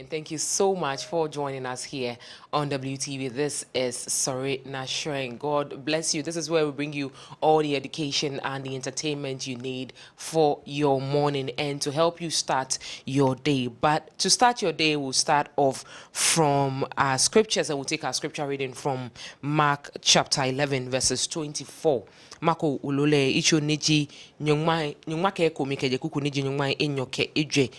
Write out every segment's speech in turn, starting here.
and thank you so much for joining us here on WTV. This is 𝗟𝗜𝗙𝗘. God bless you. This is where we bring you all the education and the entertainment you need for your morning and to help you start your day. But to start your day, we'll start off from our scriptures, and we'll take our scripture reading from Mark chapter 11, verses 24. Mako ulole icho niji nyungma ke komike je kuku niji nyungma enyoke ejwe.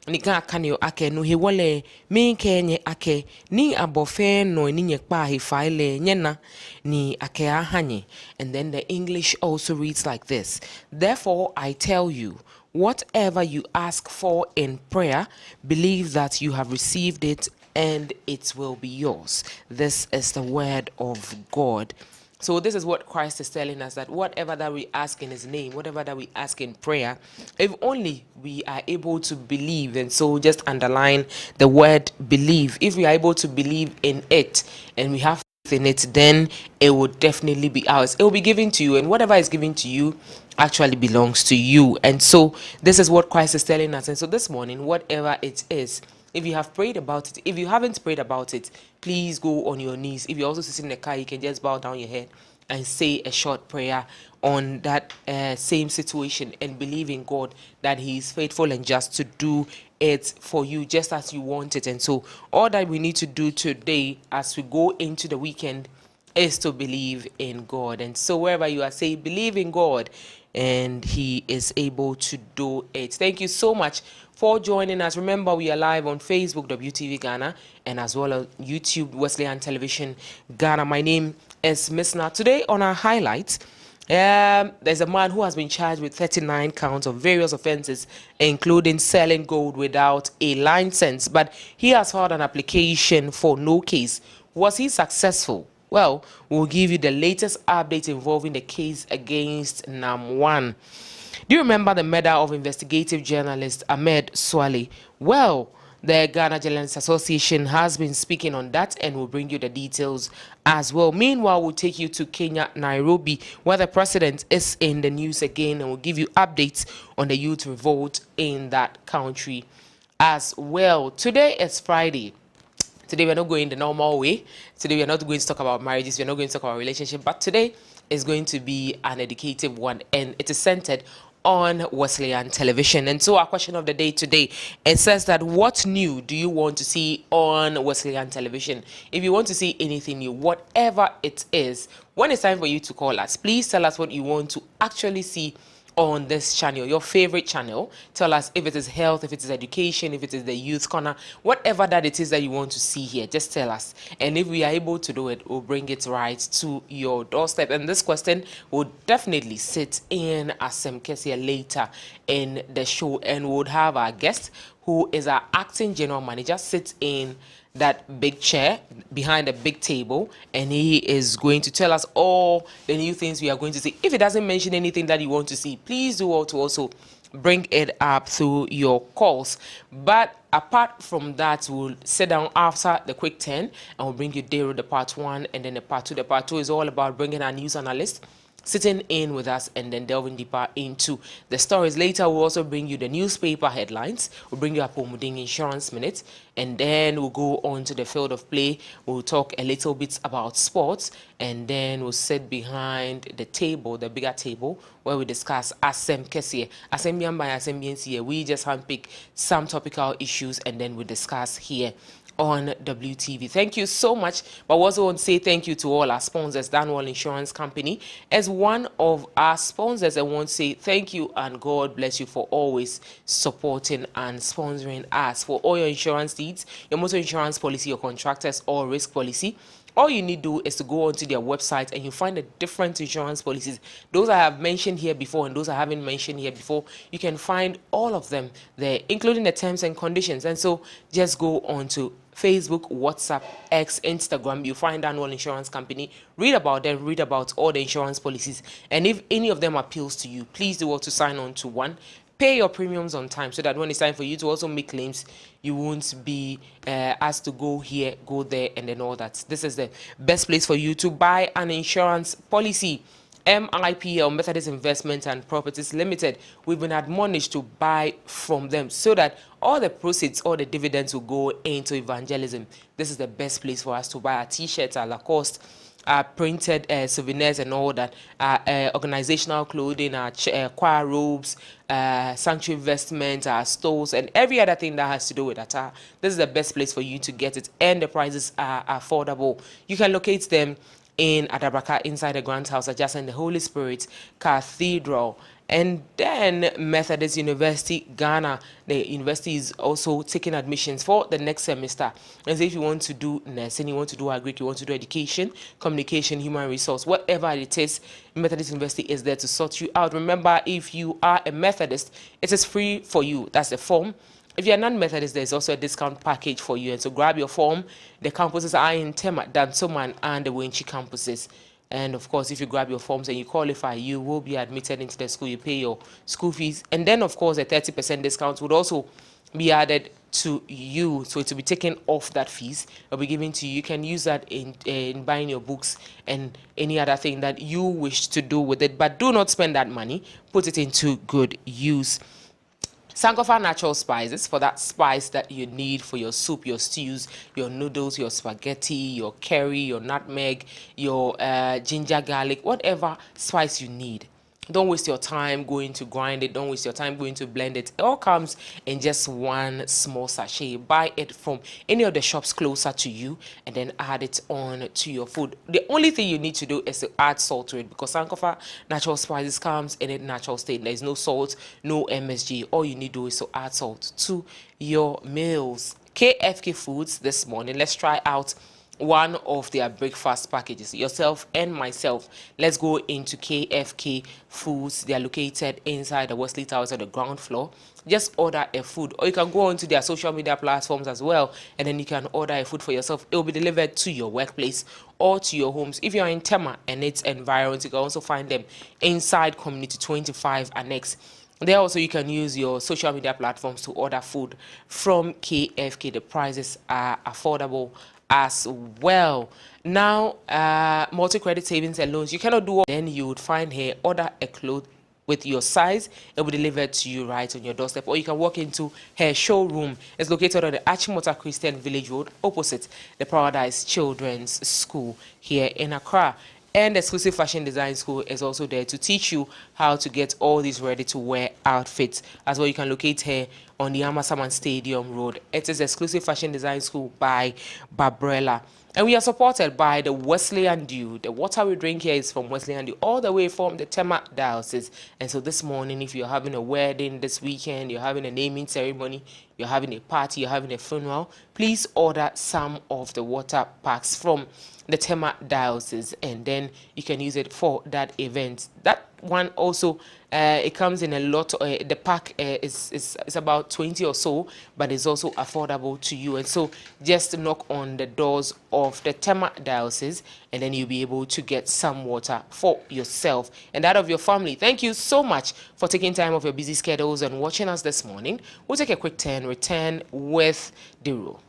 Nika kanyo ake no hewole mi kenye ake ni abofe no ni nyekpa 𝗦𝗙𝗏𝗘 nyena ni ake ahanye. And then the English also reads like this: Therefore I tell you, whatever you ask for in prayer, believe that you have received it and it will be yours. This is the word of God. So this is what Christ is telling us, that whatever that we ask in his name, whatever that we ask in prayer, if only we are able to believe, and so just underline the word believe. If we are able to believe in it and we have faith in it, then it will definitely be ours. It will be given to you, and whatever is given to you actually belongs to you. And so this is what Christ is telling us. And so this morning, whatever it is, if you have prayed about it, if you haven't prayed about it, please go on your knees. If you're also sitting in the car, you can just bow down your head and say a short prayer on that same situation and believe in God that he is faithful and just to do it for you just as you want it. And so all that we need to do today as we go into the weekend is to believe in God. And so wherever you are, say believe in God and he is able to do it. Thank you so much for joining us. Remember, we are live on Facebook, WTV Ghana, and as well as YouTube, 𝗦𝗏𝗏𝗘 Television Ghana. My name is 𝗦𝗏𝗏𝗏𝗘. Today on our highlights, there's a man who has been charged with 39 counts of various offenses, including selling gold without a license. But he has filed an application for no case. Was he successful? Well, we'll give you the latest update involving the case against 𝗟𝗏𝗏𝗏𝗏. Do you remember the murder of investigative journalist 𝗟𝗏𝗏𝗏𝗏𝗏? Well, the Ghana Journalists Association has been speaking on that, and we'll bring you the details as well. Meanwhile, we'll take you to Kenya, Nairobi, where the president is in the news again, and we'll give you updates on the youth revolt in that country as well. Today is Friday. Today we're not going the normal way. Today we're not going to talk about marriages. We're not going to talk about relationship. But today is going to be an educative one, and it is centered on Wesleyan television. And so our question of the day today, it says that what new do you want to see on Wesleyan television? If you want to see anything new, whatever it is, when it's time for you to call us, please tell us what you want to actually see on this channel, your favorite channel. Tell us if it is health, if it is education, if it is the youth corner, whatever that it is that you want to see here, just tell us. And if we are able to do it, we'll bring it right to your doorstep. And this question will definitely sit in 𝗟𝗏𝗃𝗃 later in the show, and we'll have our guest, who is our acting general manager, sit in that big chair behind a big table, and he is going to tell us all the new things we are going to see. If it doesn't mention anything that you want to see, please do also bring it up through your calls. But apart from that, we'll sit down after the quick 10 and we'll bring you Daryl, the part 1, and then the part 2. The part 2 is all about bringing our news analyst sitting in with us and then delving deeper into the stories. Later, we'll also bring you the newspaper headlines. We'll bring you a Apomoding Insurance Minute, and then we'll go on to the field of play. We'll talk a little bit about sports, and then we'll sit behind the table, the bigger table, where we discuss 𝗟𝗏𝗃𝗃𝗃. We just handpick some topical issues, and then we discuss here on WTV. Thank you so much. But we also want to say thank you to all our sponsors. Danwell Insurance Company as one of our sponsors. I want to say thank you and God bless you for always supporting and sponsoring us. For all your insurance needs, your motor insurance policy, your contractors or risk policy, all you need to do is to go onto their website and you find the different insurance policies. Those I have mentioned here before and those I haven't mentioned here before, you can find all of them there, including the terms and conditions. And so just go on to Facebook, WhatsApp, X, Instagram. You find Annual Insurance Company. Read about them. Read about all the insurance policies. And if any of them appeals to you, please do also sign on to one. Pay your premiums on time so that when it's time for you to also make claims, you won't be asked to go here, go there, and then all that. This is the best place for you to buy an insurance policy. MIPL, Methodist Investment and Properties Limited. We've been admonished to buy from them so that all the proceeds, all the dividends will go into evangelism. This is the best place for us to buy our t-shirts, our Lacoste, printed souvenirs and all that, organizational clothing, choir robes, sanctuary investments, our stores, and every other thing that has to do with that. This is the best place for you to get it, and the prices are affordable. You can locate them in Adabraka, inside the Grant House, adjacent the Holy Spirit Cathedral. And then Methodist University Ghana, the university is also taking admissions for the next semester. And so if you want to do nursing, you want to do agric, you want to do education, communication, human resource, whatever it is, Methodist University is there to sort you out. Remember, if you are a Methodist, it is free for you. That's the form. If you're non-Methodist, there's also a discount package for you. And so grab your form. The campuses are in Tema, Dansoman, and the 𝗟𝗡𝗙 campuses. And of course, if you grab your forms and you qualify, you will be admitted into the school. You pay your school fees. And then, of course, a 30% discount would also be added to you. So it will be taken off that fees. It will be given to you. You can use that in buying your books and any other thing that you wish to do with it. But do not spend that money. Put it into good use. Sankofa natural spices, for that spice that you need for your soup, your stews, your noodles, your spaghetti, your curry, your nutmeg, your ginger garlic, whatever spice you need. Don't waste your time going to grind it. Don't waste your time going to blend it. It all comes in just one small sachet. Buy it from any of the shops closer to you and then add it on to your food. The only thing you need to do is to add salt to it, because Sankofa natural spices comes in a natural state. There is no salt, no MSG. All you need to do is to add salt to your meals. KFK Foods this morning. Let's try out one of their breakfast packages. Yourself and myself, let's go into KFK Foods. They are located inside the Wesley Towers on the ground floor. Just order a food, or you can go onto their social media platforms as well, and then you can order a food for yourself. It will be delivered to your workplace or to your homes. If you're in Tema and its environs, you can also find them inside Community 25 Annex. There also you can use your social media platforms to order food from KFK. The prices are affordable as well. Now, multi-credit savings and loans, you cannot do all. Then you would find here, order a cloth with your size. It will be delivered to you right on your doorstep, or you can walk into her showroom. It's located on the 𝗟𝗡𝗙𝗘 Christian Village Road, opposite the Paradise Children's School here in Accra. And the Exclusive Fashion Design School is also there to teach you how to get all these ready-to-wear outfits. As well, you can locate her on the Amasaman Stadium Road. It is Exclusive Fashion Design School by Barbarella. And we are supported by the Wesleyan Dew. The water we drink here is from Wesleyan Dew, all the way from the Tema Diocese. And so this morning, if you're having a wedding this weekend, you're having a naming ceremony, you're having a party, you're having a funeral, please order some of the water packs from the Tema Diocese, and then you can use it for that event. That one also, it comes in a lot. The pack is about 20 or so, but it's also affordable to you. And so just knock on the doors of the Tema Diocese, and then you'll be able to get some water for yourself and that of your family. Thank you so much for taking time off your busy schedules and watching us this morning. We'll take a quick turn, return with 𝗟𝗏𝗘.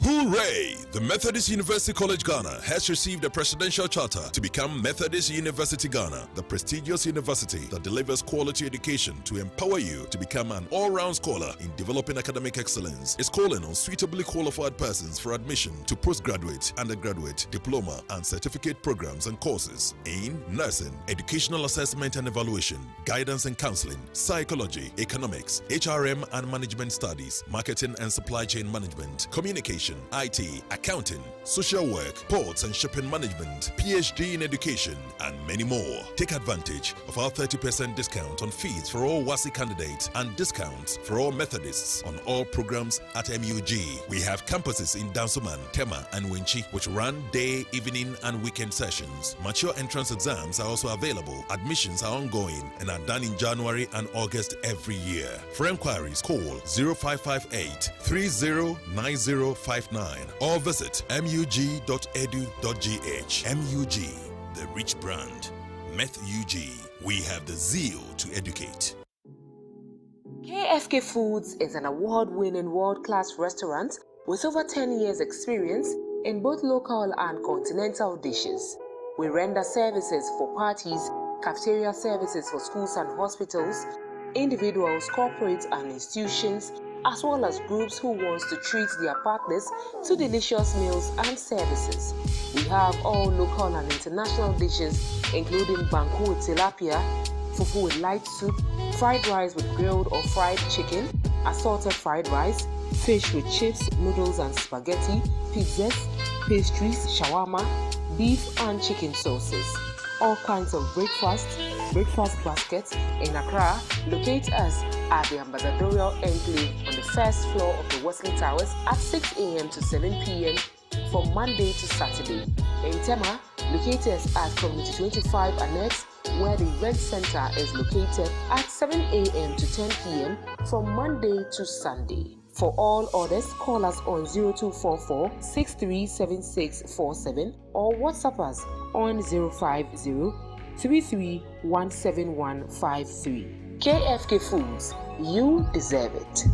Hooray! The Methodist University College Ghana has received a presidential charter to become Methodist University Ghana, the prestigious university that delivers quality education to empower you to become an all-round scholar in developing academic excellence. Is calling on suitably qualified persons for admission to postgraduate, undergraduate, diploma, and certificate programs and courses in nursing, educational assessment and evaluation, guidance and counseling, psychology, economics, HRM and management studies, marketing and supply chain management, communication, IT, accounting, social work, ports and shipping management, PhD in education, and many more. Take advantage of our 30% discount on fees for all 𝗟𝗏𝗘 candidates and discounts for all Methodists on all programs at MUG. We have campuses in Dansoman, Tema, and 𝗟𝗡𝗙, which run day, evening, and weekend sessions. Mature entrance exams are also available. Admissions are ongoing and are done in January and August every year. For inquiries, call 0558 309059 or visit mug.edu.gh. MUG, the rich brand. METHUG, we have the zeal to educate. KFK Foods is an award-winning world-class restaurant with over 10 years experience in both local and continental dishes. We render services for parties, cafeteria services for schools and hospitals, individuals, corporates and institutions, as well as groups who want to treat their partners to delicious meals and services. We have all local and international dishes including banku with tilapia, fufu with light soup, fried rice with grilled or fried chicken, assorted fried rice, fish with chips, noodles and spaghetti, pizzas, pastries, shawarma, beef and chicken sauces. All kinds of breakfast baskets in Accra. Locate us at the Ambassadorial Enclave on the first floor of the Wesley Towers at 6 a.m. to 7 p.m. from Monday to Saturday. In Tema, locate us at Community 25 Annex, where the event center is located at 7 a.m. to 10 p.m. from Monday to Sunday. For all orders, call us on 0244 637647 or WhatsApp us on 050 33171153. KFK Foods, you deserve it.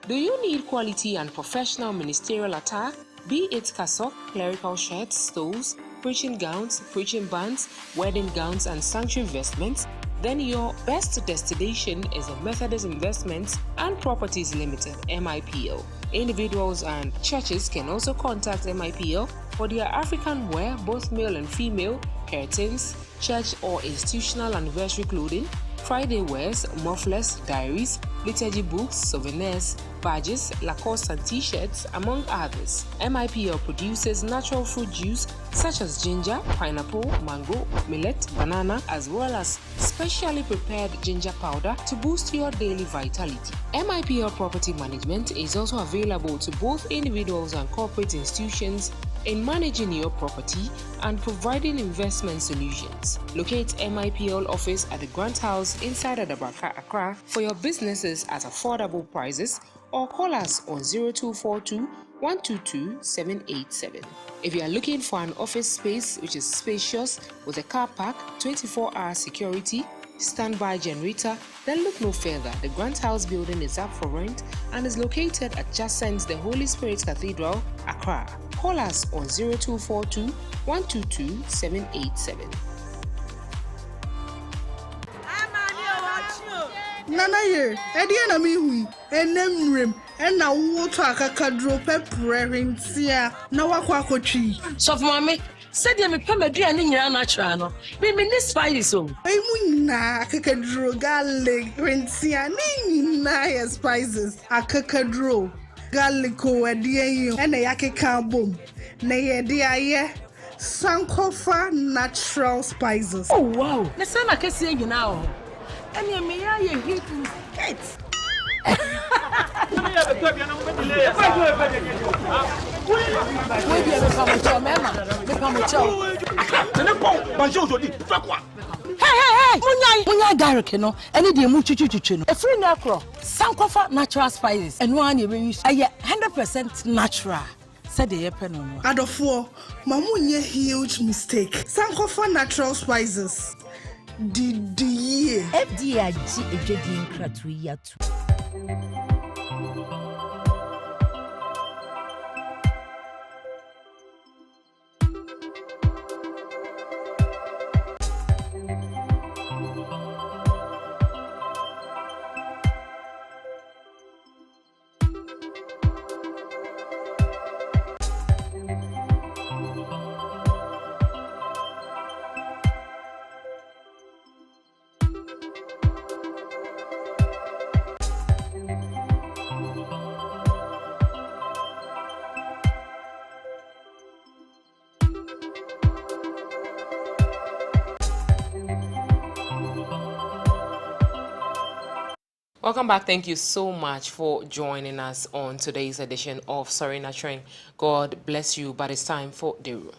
Do you need quality and professional ministerial attire? Be it cassock, clerical shirts, stoles, preaching gowns, preaching bands, wedding gowns and sanctuary vestments, then your best destination is the Methodist Investments and Properties Limited, MIPL. Individuals and churches can also contact MIPL for their African wear, both male and female, curtains, church or institutional anniversary clothing, Friday wears, mufflers, diaries, liturgy books, souvenirs, badges, Lacoste and t-shirts, among others. MIPL produces natural fruit juice such as ginger, pineapple, mango, millet, banana, as well as specially prepared ginger powder to boost your daily vitality. MIPL Property Management is also available to both individuals and corporate institutions in managing your property and providing investment solutions. Locate MIPL office at the Grant House inside Adzika, Accra for your businesses at affordable prices, or call us on 0242 122 787. If you are looking for an office space which is spacious with a car park, 24-hour security, standby generator, then look no further. The Grant House building is up for rent and is located adjacent the Holy Spirit Cathedral, Accra. Call us on 0242 122 787. Nana ye, Ediana mihui, enemrim, and now water kakadro pepperin sia, now aquaco tree. So, mommy, said you me pemedi and in your natural. Me this spice so. Na kakadro garlic, rinsia, na spices, a kakadro, garlico, a dear, and a yaki boom. Na dear, Sankofa natural spices. Oh, wow. The son I can see you now. And you may I hit kids. Hey, Munya Garrick, no, any day muchu. A free necro, Sankofa natural spices, and one you use 100% natural. Said the pen. Out of 4, Mamunya huge mistake. Sankofa natural spices. Did ye FDIG a jading cratuiatu. Welcome back. Thank you so much for joining us on today's edition of Sorry Nurturing. God bless you, but it's time for the room.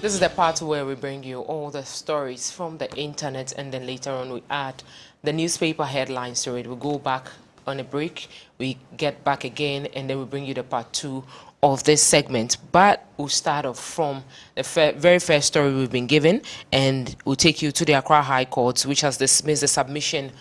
This is the part where we bring you all the stories from the internet, and then later on we add the newspaper headlines to it. We go back on a break, we get back again, and then we bring you the part 2 of this segment. But we'll start off from the very first story we've been given, and we'll take you to the Accra High Court, which has dismissed the submission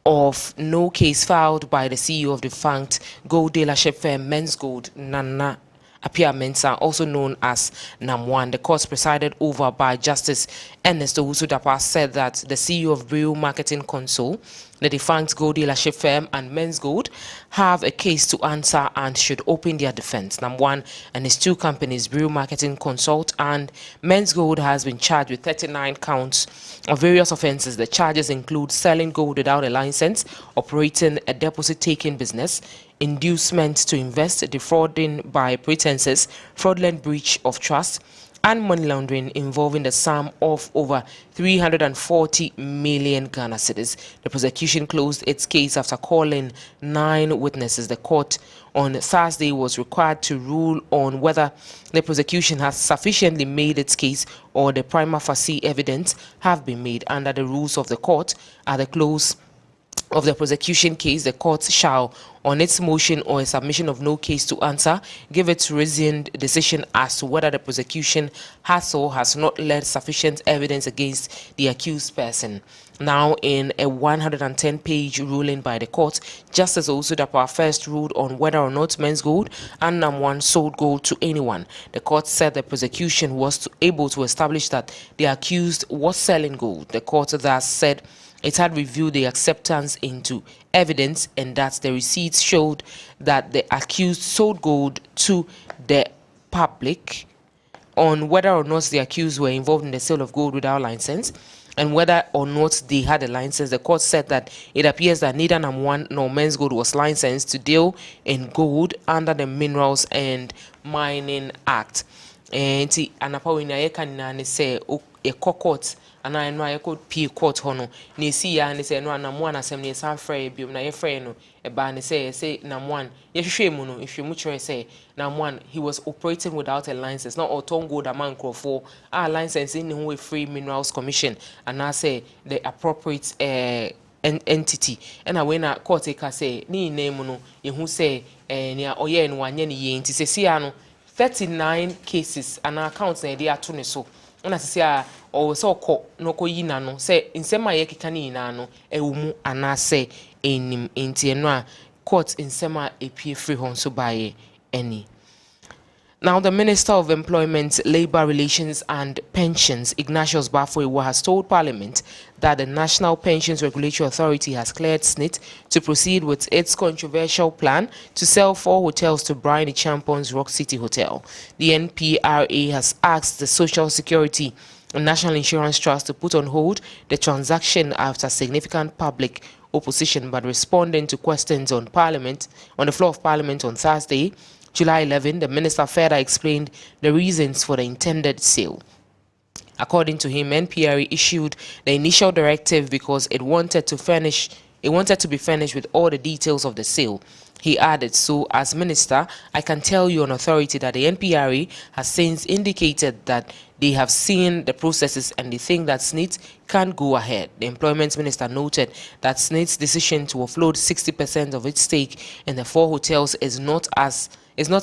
of no case filed by the CEO of the defunct gold dealership firm Men's Gold, Nana Appiah-Mensah, also known as Nam1. The court presided over by Justice Ernest Owusu-Dapaah said that the CEO of Rebel Marketing Console, the defunct gold dealership firm, and Men's Gold have a case to answer and should open their defense. Nam1 and his 2 companies, Rebel Marketing Consult and Men's Gold, has been charged with 39 counts of various offenses. The charges include selling gold without a license, operating a deposit-taking business, inducement to invest, defrauding by pretenses, fraudulent breach of trust, and money laundering involving the sum of over 340 million Ghana cedis. The prosecution closed its case after calling 9 witnesses. The court on Thursday was required to rule on whether the prosecution has sufficiently made its case or the prima facie evidence have been made. Under the rules of the court, at the close of the prosecution case, the court shall, on its motion or a submission of no case to answer, give its reasoned decision as to whether the prosecution has or has not led sufficient evidence against the accused person. Now, in a 110-page ruling by the court, Justice Owusu-Dapaah first ruled on whether or not Men's Gold and Nam1 sold gold to anyone. The court said the prosecution was able to establish that the accused was selling gold. The court thus said it had reviewed the acceptance into evidence and that the receipts showed that the accused sold gold to the public. On whether or not the accused were involved in the sale of gold without license and whether or not they had a license, the court said that it appears that neither Nam1 nor Men's Gold was licensed to deal in gold under the Minerals and Mining Act. And anapawina yekanina say a court and I know I could pay court hono. Ni see ya and say no Nam1 assembly san frey biom na ye frey no e ba ne say Nam1 ye hwehwe mu no if you much say Nam1 he was operating without a license, not oton gold amount for a license in the Free Minerals Commission, and I say the appropriate entity. And I when a court say ni name no ye hu say nia oye no anye ni ye nti se sia no 39 cases and accounts na dey ato ne so. Una se sia o so ko no ko yina no say nsema ye keka ni yina no ewumu anase enim enti eno a court nsema epie free hon so baye any. Now, the Minister of Employment, Labour Relations and Pensions, 𝗟𝗡𝗍𝗲𝗍, has told Parliament that the National Pensions Regulatory Authority has cleared SSNIT to proceed with its controversial plan to sell 4 hotels to 𝗟𝗎𝗡𝗠's Rock City Hotel. The NPRA has asked the Social Security and National Insurance Trust to put on hold the transaction after significant public opposition, but responding to questions on the floor of Parliament on Thursday, July 11, the minister further explained the reasons for the intended sale. According to him, NPRA issued the initial directive because it wanted to be furnished with all the details of the sale. He added, "So, as minister, I can tell you on authority that the NPRA has since indicated that they have seen the processes and they think that SSNIT can go ahead." The employment minister noted that SSNIT's decision to offload 60% of its stake in the 4 hotels is not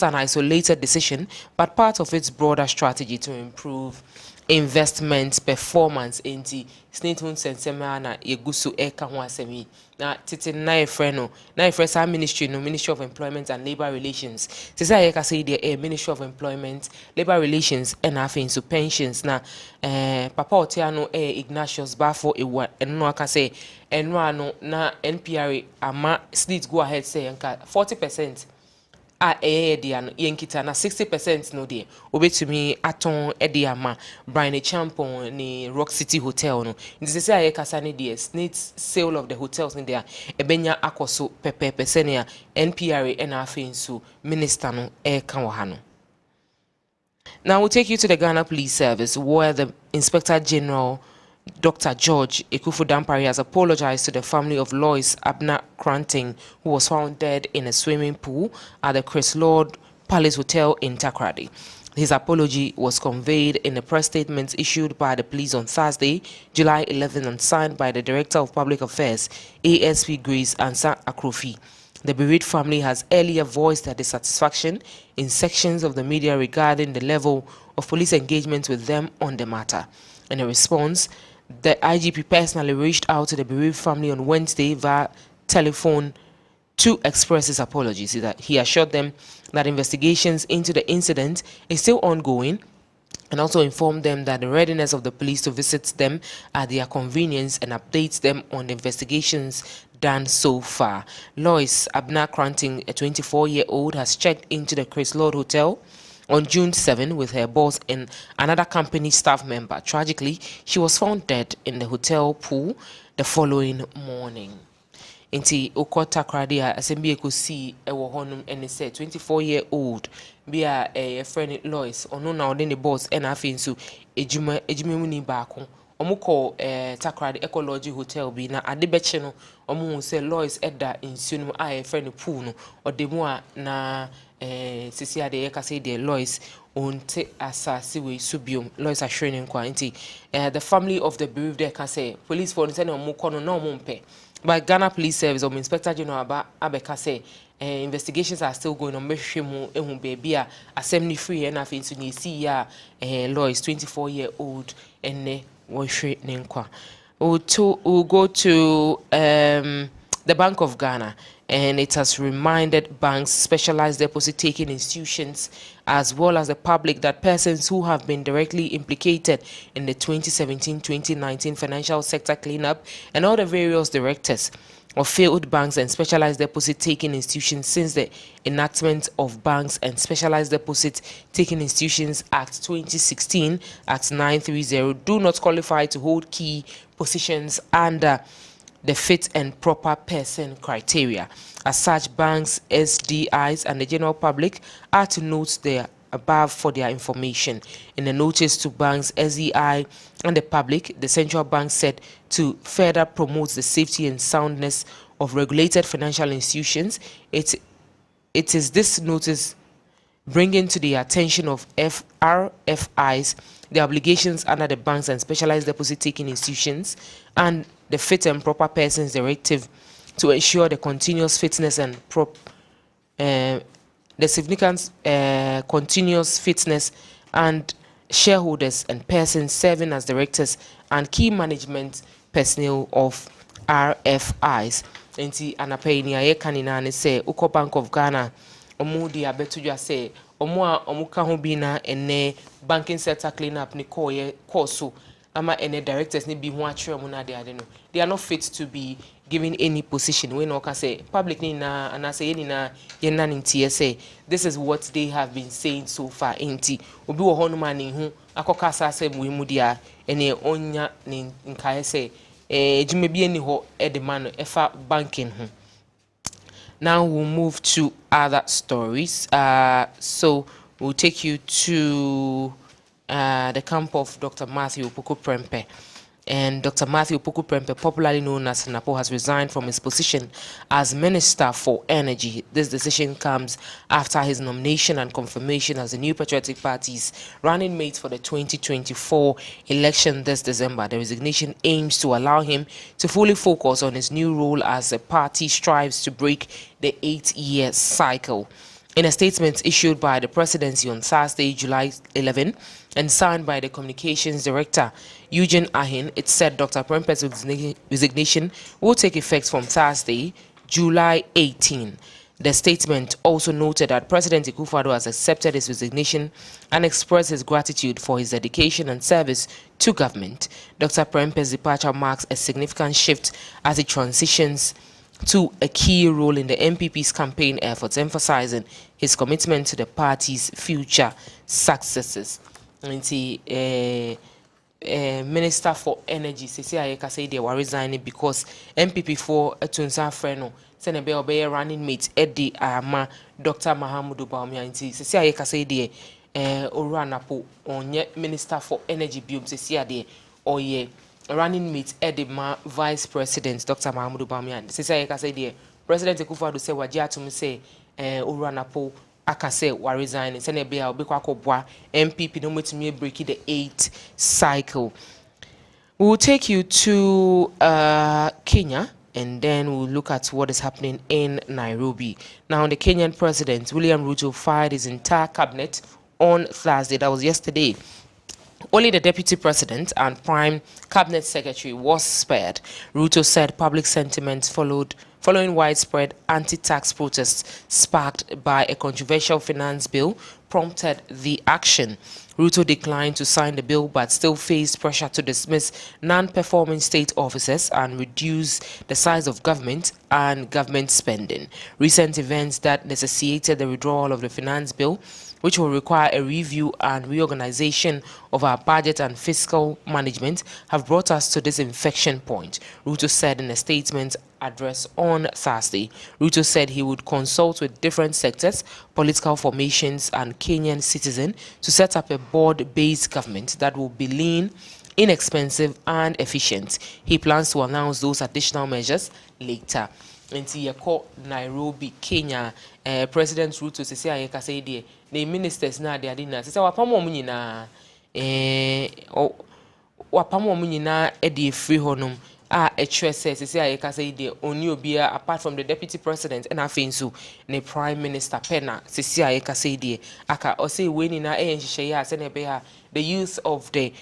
an isolated decision, but part of its broader strategy to improve investment performance into SSNIT hun sensema na yegusu eka ho asemi na titi na efre sa ministry no Ministry of Employment and Labour Relations. Se say ye ka say the Ministry of Employment, Labour Relations and afin so pensions na papa otiano 𝗟𝗡𝗍𝗲𝗍 ewa eno aka say eno ano na NPRA ama SSNIT go ahead say nka 40% diano yenkita na 60% no de obetumi aton ama 𝗟𝗎𝗡𝗠 ni Rock City Hotel no nti se aye kasa ne de SSNIT sale of the hotels ne de ebenya akoso pepepe ne NPRA and afensu minister no kan wa ha no. Now we'll take you to the Ghana Police Service, where the Inspector General Dr. George Ekufu-Dampare has apologized to the family of Lois Abner Cranting, who was found dead in a swimming pool at the Chris Lord Palace Hotel in Takoradi. His apology was conveyed in a press statement issued by the police on Thursday, July 11, and signed by the Director of Public Affairs, ASP Grace Ansa Akrofi. The bereaved family has earlier voiced their dissatisfaction in sections of the media regarding the level of police engagement with them on the matter. In a response, the IGP personally reached out to the bereaved family on Wednesday via telephone to express his apologies. That he assured them that investigations into the incident is still ongoing, and also informed them that the readiness of the police to visit them at their convenience and updates them on the investigations done so far. Lois Abna Cranting, a 24-year-old, has checked into the 𝗟𝗏𝗘 Hotel on June 7 with her boss and another company staff member. Tragically, she was found dead in the hotel pool the following morning. Inti ukota kradia asembi ekusi ewo honum ene se 24-year-old bia a friend Lois ono na ode ne boss ena afi nso ejuma mu ni baako omuko takrade ecology hotel bi na ade beche no omu se Lois eda nsuo no a friend pool no ode mu a na sisi ade yeka de Lois onte asasi we subium Lois ashrenin kwa inti the family of the bereaved there can say police for no omuko no na omumpe. By Ghana Police Service, Inspector General Abeka say investigations are still going on. Baby, assembly free and I think to see ya Lois 24-year-old and we'll go to the Bank of Ghana, and it has reminded banks, specialized deposit taking institutions, as well as the public, that persons who have been directly implicated in the 2017-2019 financial sector cleanup and all the various directors of failed banks and specialized deposit taking institutions since the enactment of Banks and Specialized Deposit Taking Institutions Act 2016, Act 930, do not qualify to hold key positions under the fit and proper person criteria. As such, banks, SDIs, and the general public are to note the above for their information. In a notice to banks, SDI, and the public, the central bank said to further promote the safety and soundness of regulated financial institutions, it is this notice bringing to the attention of RFIs the obligations under the Banks and Specialized Deposit Taking Institutions and the Fit and Proper Persons Directive to ensure the continuous fitness and the significant continuous fitness and shareholders and persons serving as directors and key management personnel of RFIs. Enti anapeni aye kanina ne se uko Bank of Ghana omudi abetuja se omwa omuka ho bi na ene banking sector cleanup ni Quarcoo ama ene directors ni bi ho atwere mu na de ade no, they are not fit to be given any position. We no can say public ni na and say ni na yena ni TSA. This is what they have been saying so far. Enti obi wo hono man ni hu akoka sase mu dia ene onya ni nkae say jume bi eni ho edman efa banking hu. Now we'll move to other stories. So we'll take you to the camp of Dr. Matthew Opoku-Prempeh. And Dr. Matthew Opoku-Prempeh, popularly known as Napo, has resigned from his position as Minister for Energy. This decision comes after his nomination and confirmation as the New Patriotic Party's running mate for the 2024 election this December. The resignation aims to allow him to fully focus on his new role as the party strives to break the 8-year cycle. In a statement issued by the presidency on Thursday, July 11, and signed by the communications director, Eugene Ahin, it said Dr. Prempeh's resignation will take effect from Thursday, July 18. The statement also noted that President 𝗟𝗏𝗘 has accepted his resignation and expressed his gratitude for his dedication and service to government. Dr. Prempeh's departure marks a significant shift as he transitions to a key role in the MPP's campaign efforts, emphasizing his commitment to the party's future successes. Minister for Energy, say they were resigning because MPP for Tunsa Freno, Senebe Obey running mate Eddie Ama, Dr. Mahamudu Bawumia, say they Oranapo on Minister for Energy Bium, say or ye. Running mate Edema Vice President Dr. Mahamudu Bawumia. Say President 𝗟𝗏𝗘 say wajia to me say Uranapo akase wa resign se na bia obekwa akobwa MPP no metumi break the 8th cycle. We will take you to Kenya, and then we'll look at what is happening in Nairobi. Now, the Kenyan president, William Ruto, fired his entire cabinet on Thursday. That was yesterday. Only the deputy president and prime cabinet secretary was spared. Ruto said public sentiment following widespread anti-tax protests sparked by a controversial finance bill prompted the action. Ruto declined to sign the bill but still faced pressure to dismiss non-performing state officers and reduce the size of government and government spending. Recent events that necessitated the withdrawal of the finance bill, which will require a review and reorganization of our budget and fiscal management, have brought us to this inflection point, Ruto said in a statement address on Thursday. Ruto said he would consult with different sectors, political formations and Kenyan citizens to set up a board-based government that will be lean, inexpensive and efficient. He plans to announce those additional measures later. Nti yeko Nairobi, Kenya, President Ruto sisi ayeka say die the ministers na de ade na sisi wapamo mu nyina wapamo mu nyina e de free honum a HSS sisi ayeka say die oni obia apart from the deputy president and afensu ne prime minister pena sisi ayeka say die aka o say we ni na e nhihye ya se na be ha the use of the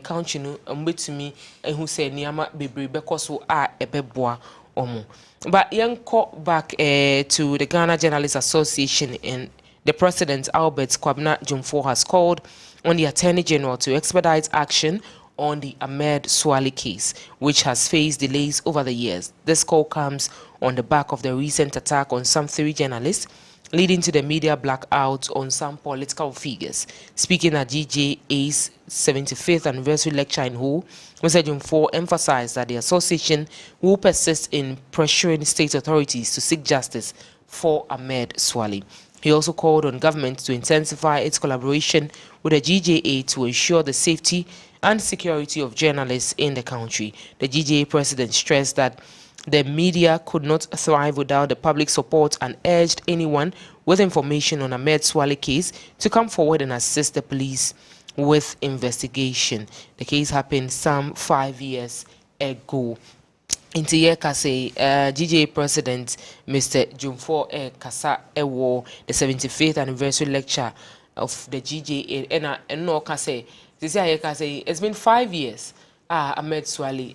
country no mbetumi ehu say niama bebre bekoso a ebeboa omo. But go back to the Ghana Journalists Association, and the president, 𝗟𝗏𝗘 has called on the Attorney General to expedite action on the 𝗟𝗏𝗘 case, which has faced delays over the years. This call comes on the back of the recent attack on some 3 journalists, leading to the media blackout on some political figures. Speaking at GJA's 75th anniversary lecture in Ho, Mr. 𝗟𝗏𝗘 emphasized that the association will persist in pressuring state authorities to seek justice for 𝗟𝗏𝗘. He also called on government to intensify its collaboration with the GJA to ensure the safety and security of journalists in the country. The GJA president stressed that the media could not thrive without the public support and urged anyone with information on 𝗟𝗏𝗘 case to come forward and assist the police with investigation. The case happened some 5 years ago. Inti kase GJA president Mr. 𝗟𝗏𝗘 kasa ewo the 75th anniversary lecture of the GJA and no kase this year kase it's been 5 years 𝗟𝗏𝗘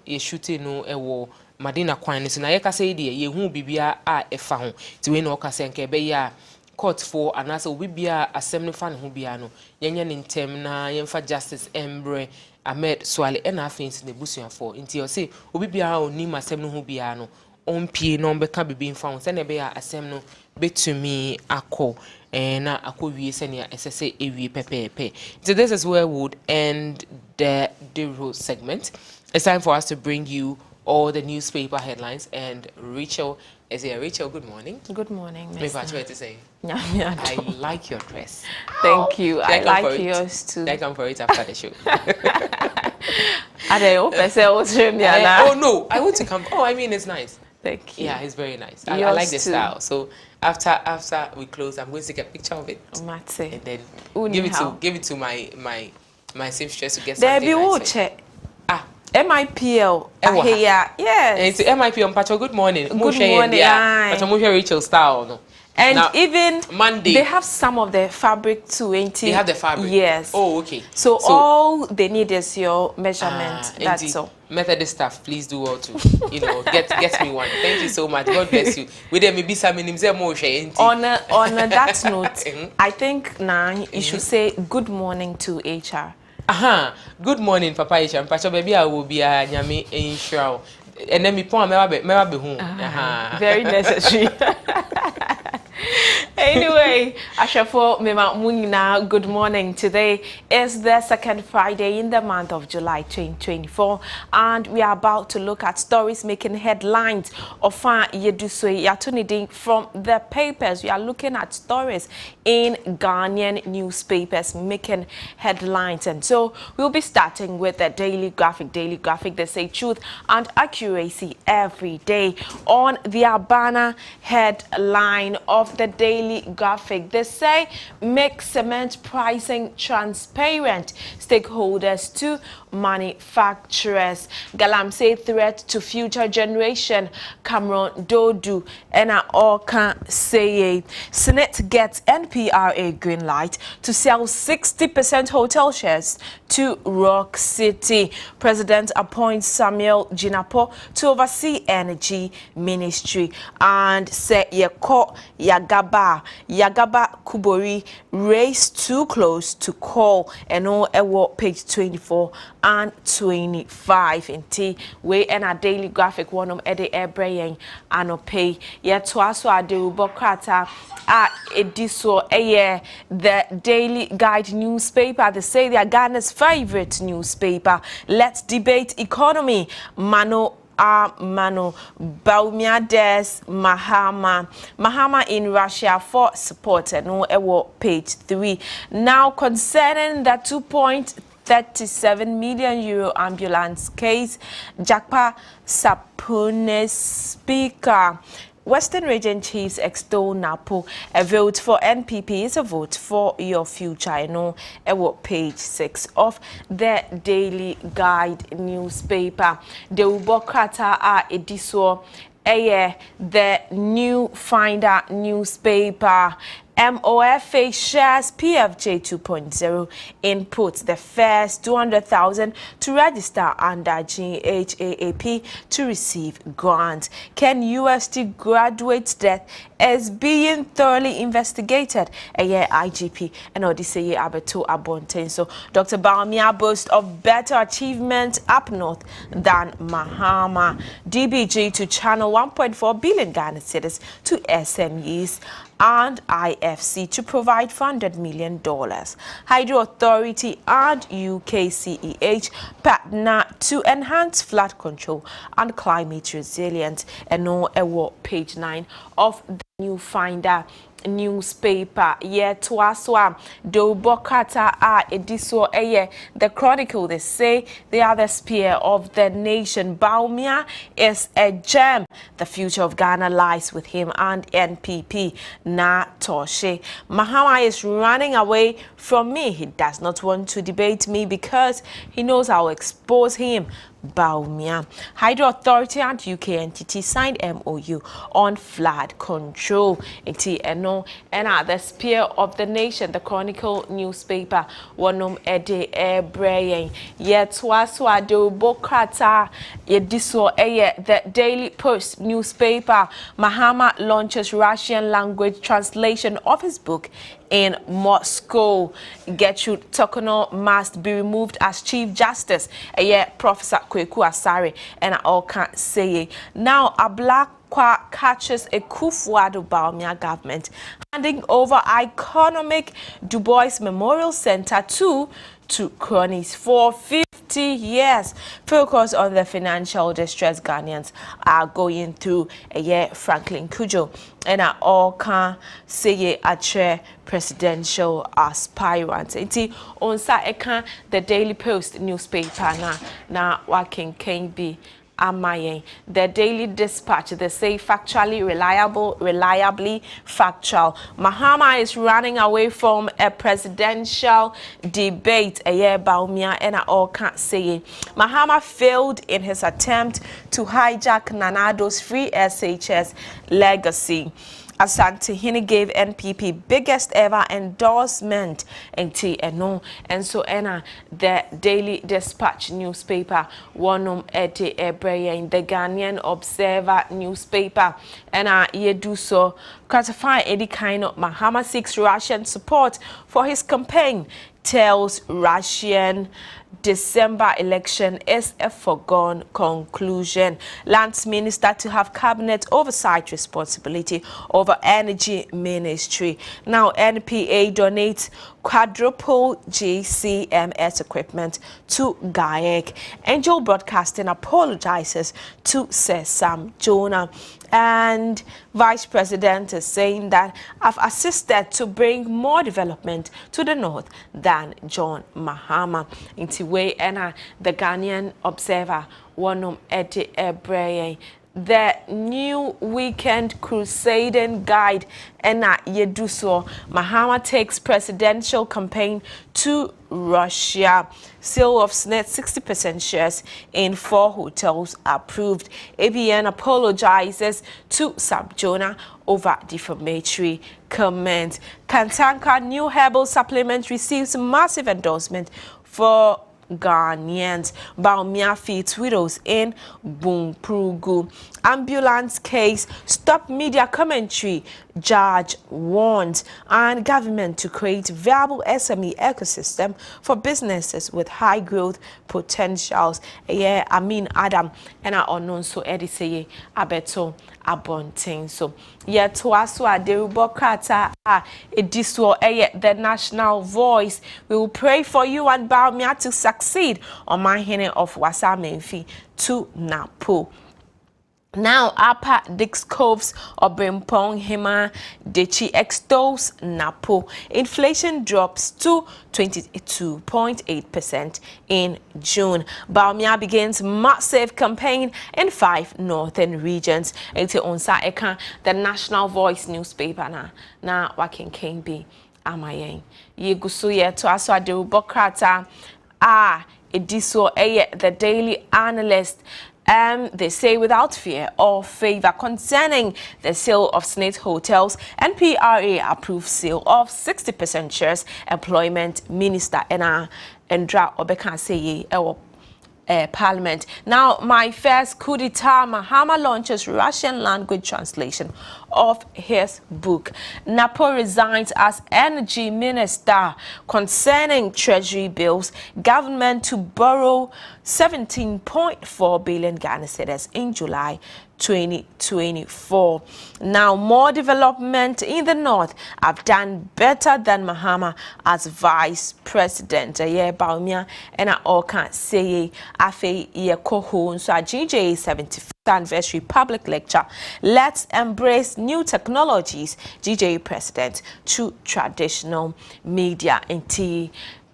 ye shooting no ewo Madina Kwan so na ye kasa de ye hu bibia a efa ho ti we no kasa nke be ya court for anasa obi bia asem no fa ne ho bia no yenye ne ntem na yemfa justice embre 𝗟𝗏𝗘 e na afensi ne busuafo nti o say obi bia oni masem no ho bia no ompie no be ka bibi mfa ho se ne be ya asem no betumi akọ na akọwie se ne esese ewie pepepe. So this is where we would end the segment. It's time for us to bring you all the newspaper headlines, and Rachel is here. Rachel, good morning. Good morning, Miss. Maybe I try to say. I like your dress. Thank you. I like yours too. I come for it after the show. Oh no, I want to come. Oh, I mean it's nice. Thank you. Yeah, it's very nice. I like the style. So after we close, I'm going to take a picture of it. And then give it to my seamstress to get something nice. 𝗟𝗏𝗘 here, yes. It's 𝗟𝗏𝗘 Pacho, good morning. Good morning. Pacho Rachel style no. And now, even Monday they have some of the fabric too, ain't it? They have the fabric. Yes. Oh, okay. So all they need is your measurement. That's all. Methodist staff, please do all to get me one. Thank you so much. God bless you. With them maybe some in on that note, I think now you should say good morning to HR. Good morning, Papa Isha. Pacho baby, I will be a nyame insure. And then me point me home. Very necessary. Anyway, Hey, Ashafo Mema Munina, good morning. Today is the second Friday in the month of July 2024, and we are about to look at stories making headlines of Yeduswe Yatunidi from the papers. We are looking at stories in Ghanaian newspapers making headlines, and so we'll be starting with the Daily Graphic. Daily Graphic, they say truth and accuracy every day. On their banner headline of the Daily Graphic, they say make cement pricing transparent, stakeholders to manufacturers. Galamsey threat to future generation, Cameron Dodu and all can say Senate gets NPRA green light to sell 60% hotel shares to Rock City. President appoints Samuel Jinapo to oversee energy ministry, and say Yagaba Kubori race too close to call, and all page 24 and 25 in T way and a Daily Graphic one ede ebraying and pay yet twaso ade ubokrata ediso the Daily Guide newspaper. They say they are Ghana's favorite newspaper. Let's debate economy. Mano Baumiades Mahama in Russia for support, and page 3. Now concerning the 2.37 million euro ambulance case, Jakpa Sapune's speaker. Western Region Chiefs extol Napo. A vote for NPP is a vote for your future. I know page 6 of the Daily Guide newspaper. The Ubokrata ediso the New Finder newspaper. MOFA shares PFJ 2.0 inputs the first 200,000 to register under GHAAP to receive grants. Ken UST graduate's death is being thoroughly investigated. IGP and Odiseye Abeto Abonten. So Dr. Bawumia boasts of better achievements up north than Mahama. DBG to channel 1.4 billion Ghana cedis to SMEs, and IFC to provide $400 million. Hydro Authority and UKCEH partner to enhance flood control and climate resilience. And page 9 of the New Finder newspaper. Twaso do Bokata ediso the Chronicle. They say they are the spear of the nation. Bawumia is a gem. The future of Ghana lies with him and NPP. Na Toshe. Mahama is running away from me. He does not want to debate me because he knows I'll expose him. Bawumia. Hydro Authority and UK entity signed MOU on flood control. And the spear of the nation, the Chronicle newspaper. Wanum ede ebraying. Twaso do Bokrata yediso the Daily Post newspaper. Mahama launches Russian language translation of his book in Moscow. 𝗟𝗏𝗘 must be removed as Chief Justice. Professor Quarcoo and I all can't say. Now a black catches a 𝗟𝗏𝗘 government handing over iconic Du Bois Memorial Center to cronies for 50 years. Focus on the financial distress Ghanaians are going through. Franklin Kujo and I all can say a presidential aspirant. The Daily Post newspaper na working can be Amaye. The Daily Dispatch, they say factually reliably factual. Mahama is running away from a presidential debate. Bawumia and I all can't say. Mahama failed in his attempt to hijack Nanado's free SHS legacy. Asante Hini gave NPP biggest ever endorsement and so the Daily Dispatch newspaper Wanum ete ebreye in the Ghanaian Observer newspaper yedu so Classifying any kind of Mahama seeks Russian support for his campaign, tells Russian December election is a foregone conclusion. Lands Minister to have cabinet oversight responsibility over energy ministry. Now NPA donates quadruple GCMS equipment to GAEC. Angel Broadcasting apologizes to 𝗟𝗏𝗡. And Vice President is saying that I've assisted to bring more development to the north than John Mahama. Into way and the Ghanaian Observer, one Eddie Ebreye. The new weekend crusading guide Ena Yeduso. Mahama takes presidential campaign to Russia. Sale of SNET 60% shares in 4 hotels approved. ABN apologizes to Sabjona over defamatory comment. Kantanka new herbal supplement receives massive endorsement for Ghanaians. Baumia feeds widows in Bumprugu. Ambulance case, stop media commentary, judge warns. And government to create viable SME ecosystem for businesses with high growth potentials. Yeah, I mean Adam and I unknown so Eddie say abeto abonting. So yeah, to us 𝗟𝗏𝗘𝗏 the national voice. We will pray for you and Baumia to succeed on my hene of Wasamenfi to Napo. Now, Upper Dix Coves or Brimpong Hema Dechi extols Napo. Inflation drops to 22.8% in June. Baumia begins massive campaign in 5 northern regions. Ete onsa eka the National Voice newspaper na wakin king be amayen. Yegusu ye to aso 𝗟𝗏𝗘𝗏 ediso the Daily Analyst. They say without fear or favor concerning the sale of SNET hotels, NPRA approved sale of 60% shares. Employment Minister Endra Obeka say Parliament. Now, my first coup d'etat, Mahama launches Russian language translation of his book. Napo resigns as energy minister concerning treasury bills. Government to borrow 17.4 billion Ghana cedis in July 2024. Now, more development in the north have done better than Mahama as vice president. Baumia and I all can't say afe ye kohon so a GJ 75th anniversary public lecture. Let's embrace new technologies. GJ president to traditional media in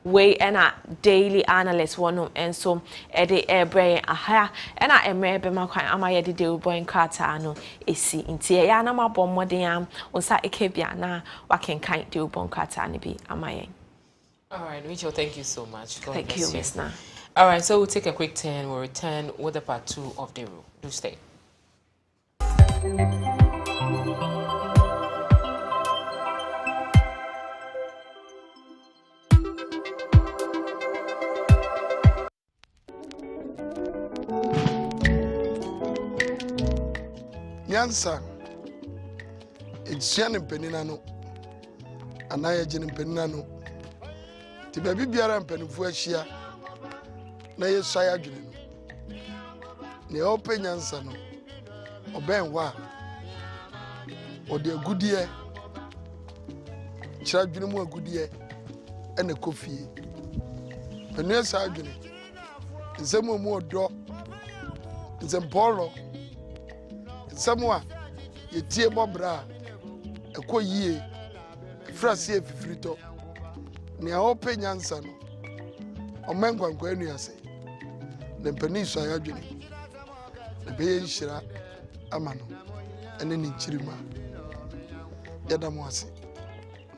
way and a Daily Analyst one and so Eddie Ebreye aha and I am maybe my kind amaya de 𝗟𝗏𝗘𝗏 no esi inti ya na mabɔ mmɔden onsa ekebia na waken kan 𝗟𝗏𝗘𝗏 ni bi amayen. All right, Rachel, thank you so much. God thank you, Miss Na. All right, so we'll take a quick turn. We'll return with the part 2 of the rule. Do stay. Nyansa ejian mpenina no anaye gine mpenina no ti baby biara mpenifo ahia na yesua adwene no ne ope nyansa no oben wa ode agudie kira adwene mu agudie ene kofie penu sa adwene nzemu mu odo nzempolo Samwa yetie bobra ekoyie frase efifrito ne ope nyansa no omenkwankwa anu ase ne mpani so ayadwene ne beye nhira ama no ene ne nchirima yadamo ase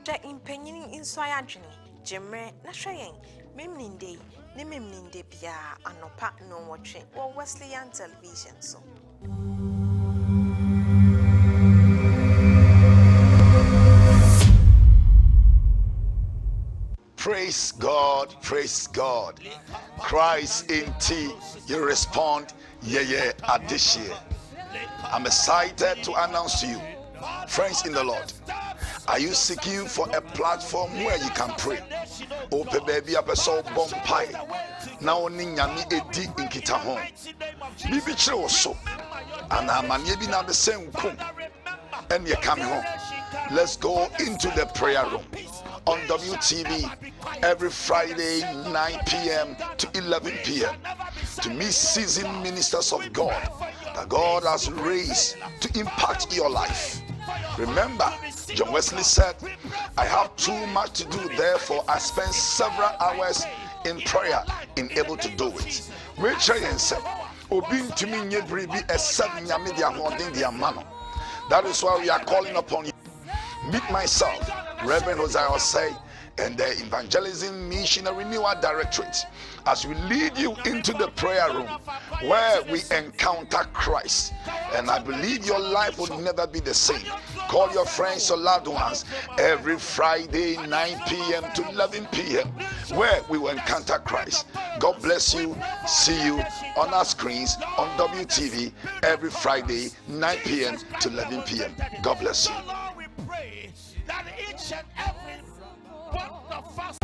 Ja impanyini nso ayadwene jemre na hweyen memninde ne memninde bia anopa no wotwe wo Wesleyan television so. Praise God, praise God. Christ in tea, you respond, yeah, at this year. I'm excited to announce to you Friends in the Lord, are you seeking for a platform where you can pray? Ope baby abeso bompai. Na oni nyami edi inkita hon. Bibi chire so. Ana amanye bi na bese nkum. And you come home. Let's go into the prayer room on WTV every Friday 9 p.m. to 11 p.m. to meet seasoned ministers of God that God has raised to impact your life. Remember, John Wesley said, I have too much to do, therefore I spend several hours in prayer in able to do it. That is why we are calling upon you. Meet myself, Reverend Hosea Say, and the Evangelism Mission Renewal Directorate as we lead you into the prayer room where we encounter Christ. And I believe your life will never be the same. Call your friends or loved ones every Friday 9 p.m. to 11 p.m. where we will encounter Christ. God bless you. See you on our screens on WTV every Friday 9 p.m. to 11 p.m. God bless you. That each and every one of us.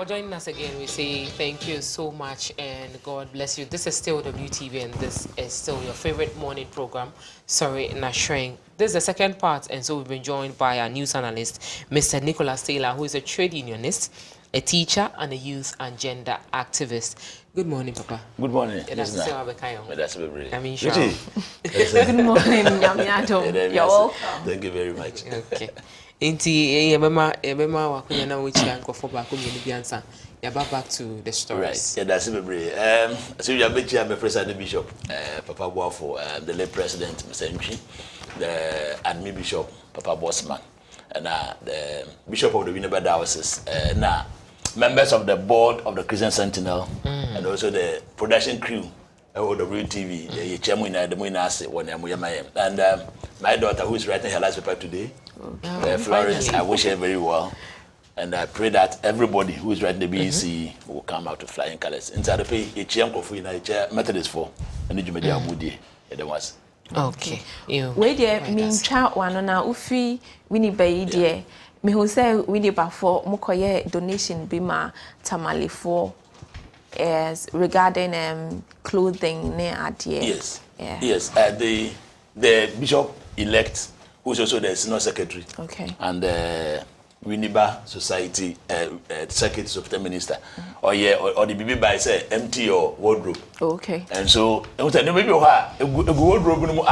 Joining us again, we say thank you so much and God bless you. This is still WTV and this is still your favorite morning program, 𝗟𝗜𝗙. This is the second part, and so we've been joined by our news analyst, Mr. Nicholas Taylor, who is a trade unionist, a teacher and a youth and gender activist. Good morning, Papa. Good morning. That's Good morning. You're welcome. Thank you very much. Okay. Inti yebema wakunya na wichi ankofo ba ko mienu biansa. Yaba back to the stories. Right. Yeah, that's it. So you have the president bishop, Papa Boafo, the late president, Mr. 𝗟𝗏𝗙, the admin bishop, Papa Bossman, and the bishop of the Winneba Diocese, members of the board of the Christian Sentinel, and also the production crew of WTV, the chairman, the Muinase, and my daughter who is writing her last paper today. Florence, I wish her very well, and I pray that everybody who is writing the BEC will come out to flying colors. Inside the pay, a chair Methodist for and the media moody. It was okay. Where dear mean child one on our ufi winnie bay dear. Me who say winnie before Mukoye donation bima tamale for as regarding clothing near at yes. Yes, the bishop elect who is also the senior secretary. Okay. And the Winneba Society secretary of the minister. Or the BB by say empty your wardrobe. Okay. And so maybe a wardrobe no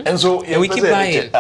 and so we keep buying.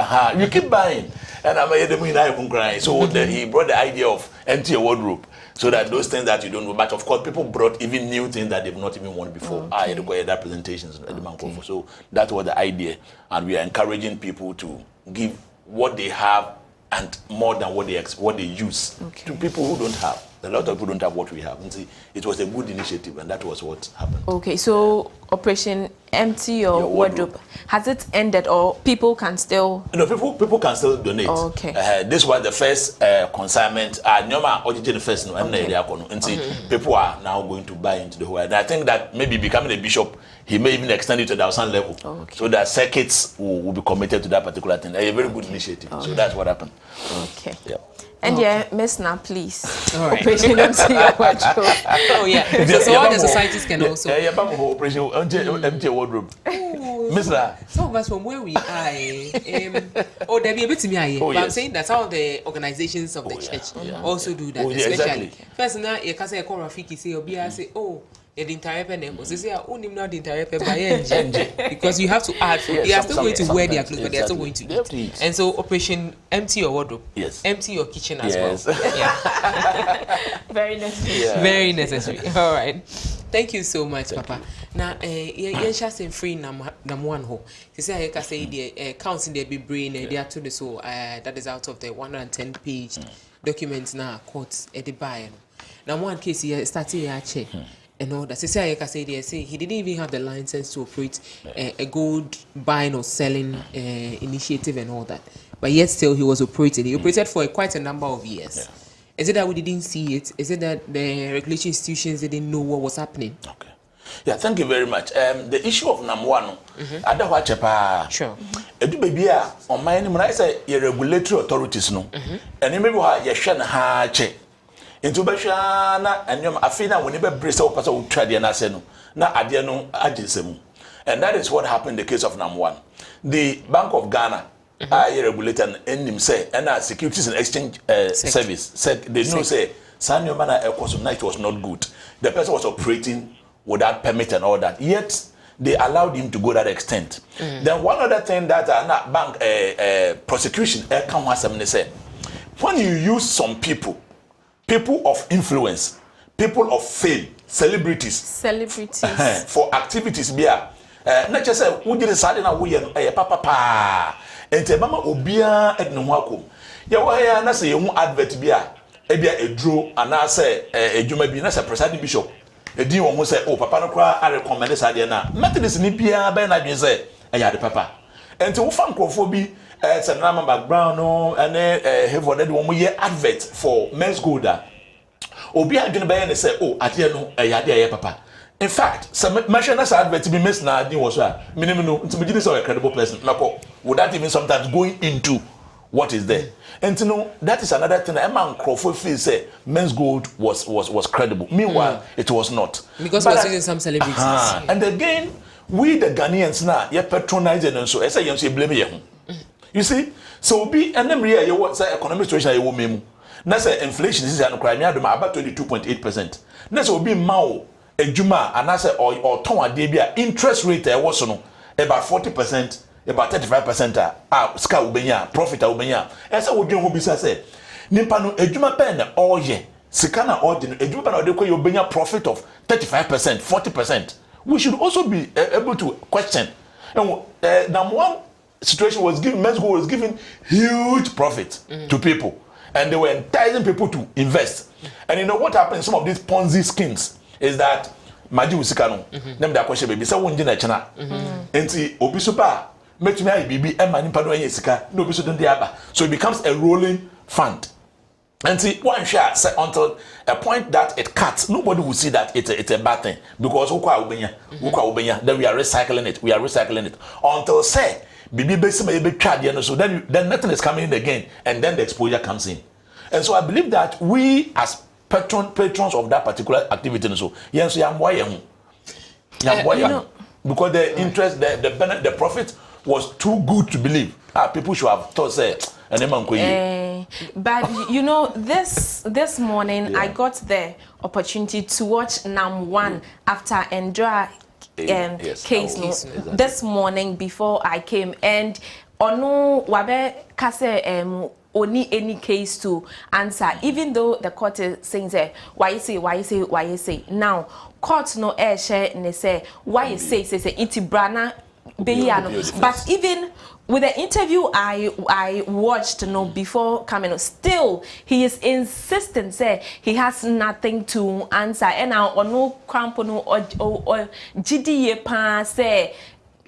You keep buying. And I'm crying. So he brought the idea of empty your wardrobe. So that those things that you don't know, but of course people brought even new things that they've not even worn before. I require that presentations at the Manco. So that was the idea, and we are encouraging people to give what they have and more than what they use to people who don't have. A lot of people don't have what we have. And see, it was a good initiative, and that was what happened. Okay, so Operation Empty Your Wardrobe, has it ended, or people can still? No, people can still donate. Okay. This was the first consignment. The first and see, people are now going to buy into the whole. And I think that maybe becoming a bishop, he may even extend it to the thousand level, so that circuits will be committed to that particular thing. A very good initiative. So that's what happened. Okay. Yeah. And Miss Na, please. All right. Operation Empty Your Wardrobe. Oh yeah. So all the societies can also. Operation Empty Your Wardrobe. Miss Na. Some of us from where we are, there be a bit to me. But I'm saying that some of the organizations of the church also do that, especially. First now, you can say a Rafiki say or say, oh. Because you have to add food. They are still going to wear their clothes, but they are still going to eat. And so Operation Empty Your Wardrobe. Yes. Empty your kitchen as well. Yeah. Very necessary. Very necessary. All right. Thank you so much, Papa. Now, you just in free number one ho. You say I can say the counts in the be brain they are to the so that is out of the 110-page documents now courts at the buy. Now one case here started here check. And all that. Say I can say they say he didn't even have the license to operate a gold buying or selling initiative and all that. But yet still he was operating. He operated for quite a number of years. Yeah. Is it that we didn't see it? Is it that the regulatory institutions didn't know what was happening? Okay. Yeah, thank you very much. The issue of number one, I don't watch a sure. Edu baby on my name, I say your regulatory authorities no, and you maybe have your shan ha che. Into Bashana and your Afina when you brace up as a trade and aseno, na adiano agency. And that is what happened in the case of number one. The Bank of Ghana. I regulated and him say and Securities and Exchange Service said they know say Sanyo Mana course of night was not good. The person was operating without permit and all that. Yet they allowed him to go that extent. Then one other thing that bank prosecution say when you use some people of influence, people of fame, celebrities for activities not just say we did a papa. Ente mama obia edno hwakom ye wo ya na se yehu advert bia ebia edro ana se edwuma bi na se presiding bishop edin wo ho se oh papa no kra a recommend sa de na methodist ni bia ba na dwen se eya de papa ente wo fa nkrofo bi se na mama background no ene heaven de wo ye advert for men's gold obia adwene ba ye ne se oh ade no eya de eya papa. In fact, some mention say advert be miss na adin was minimum no nti begin say a credible person nako without even sometimes going into what is there. And you know that is another thing. A man Crawford feel say men's gold was credible. Meanwhile, it was not. Because we're using some celebrities. And again, we the Ghanaians now you patronize and so I say you blame you. You see? So be and them here you what say economic situation you will memu. Na say inflation is an crime about 22.8%. Na say be mao ejuma and I say or ton ade bia interest rate e was no about 40%, about 35% ska ubenya profit ubenya esa wodwen ho bisa say nimpa no ejuma pen na oye sika na ode no ejuma na ode ko ubenya profit of 35%, 40%. We should also be able to question. And number one situation was giving men's gold was giving huge profit to people and they were enticing people to invest. And you know what happened in some of these Ponzi schemes is that Maji usika no dem da kwahye baby say wonje na chena enti obi so ba metumi ayi bibi e ma nimpa no anya sika no obi so den dey aba, so it becomes a rolling fund. Enti one share say until a point that it cuts, nobody will see that it's a bad thing because ukwa ubenya then we are recycling it until say bibi be say be twa de no, so then nothing is coming in again and then the exposure comes in. And so I believe that we as patrons of that particular activity, so yes, because the interest, the profit was too good to believe. People should have thought say, but you know, this morning I got the opportunity to watch Nam One after Endra case this morning before I came, and ono wabe kase only any case to answer, even though the court is saying that why you say. Now, court no air share and say why you say iti brana beyiano. But even with the interview I watched before coming, still he is insistent say he has nothing to answer. And now no crampono or GDA pa say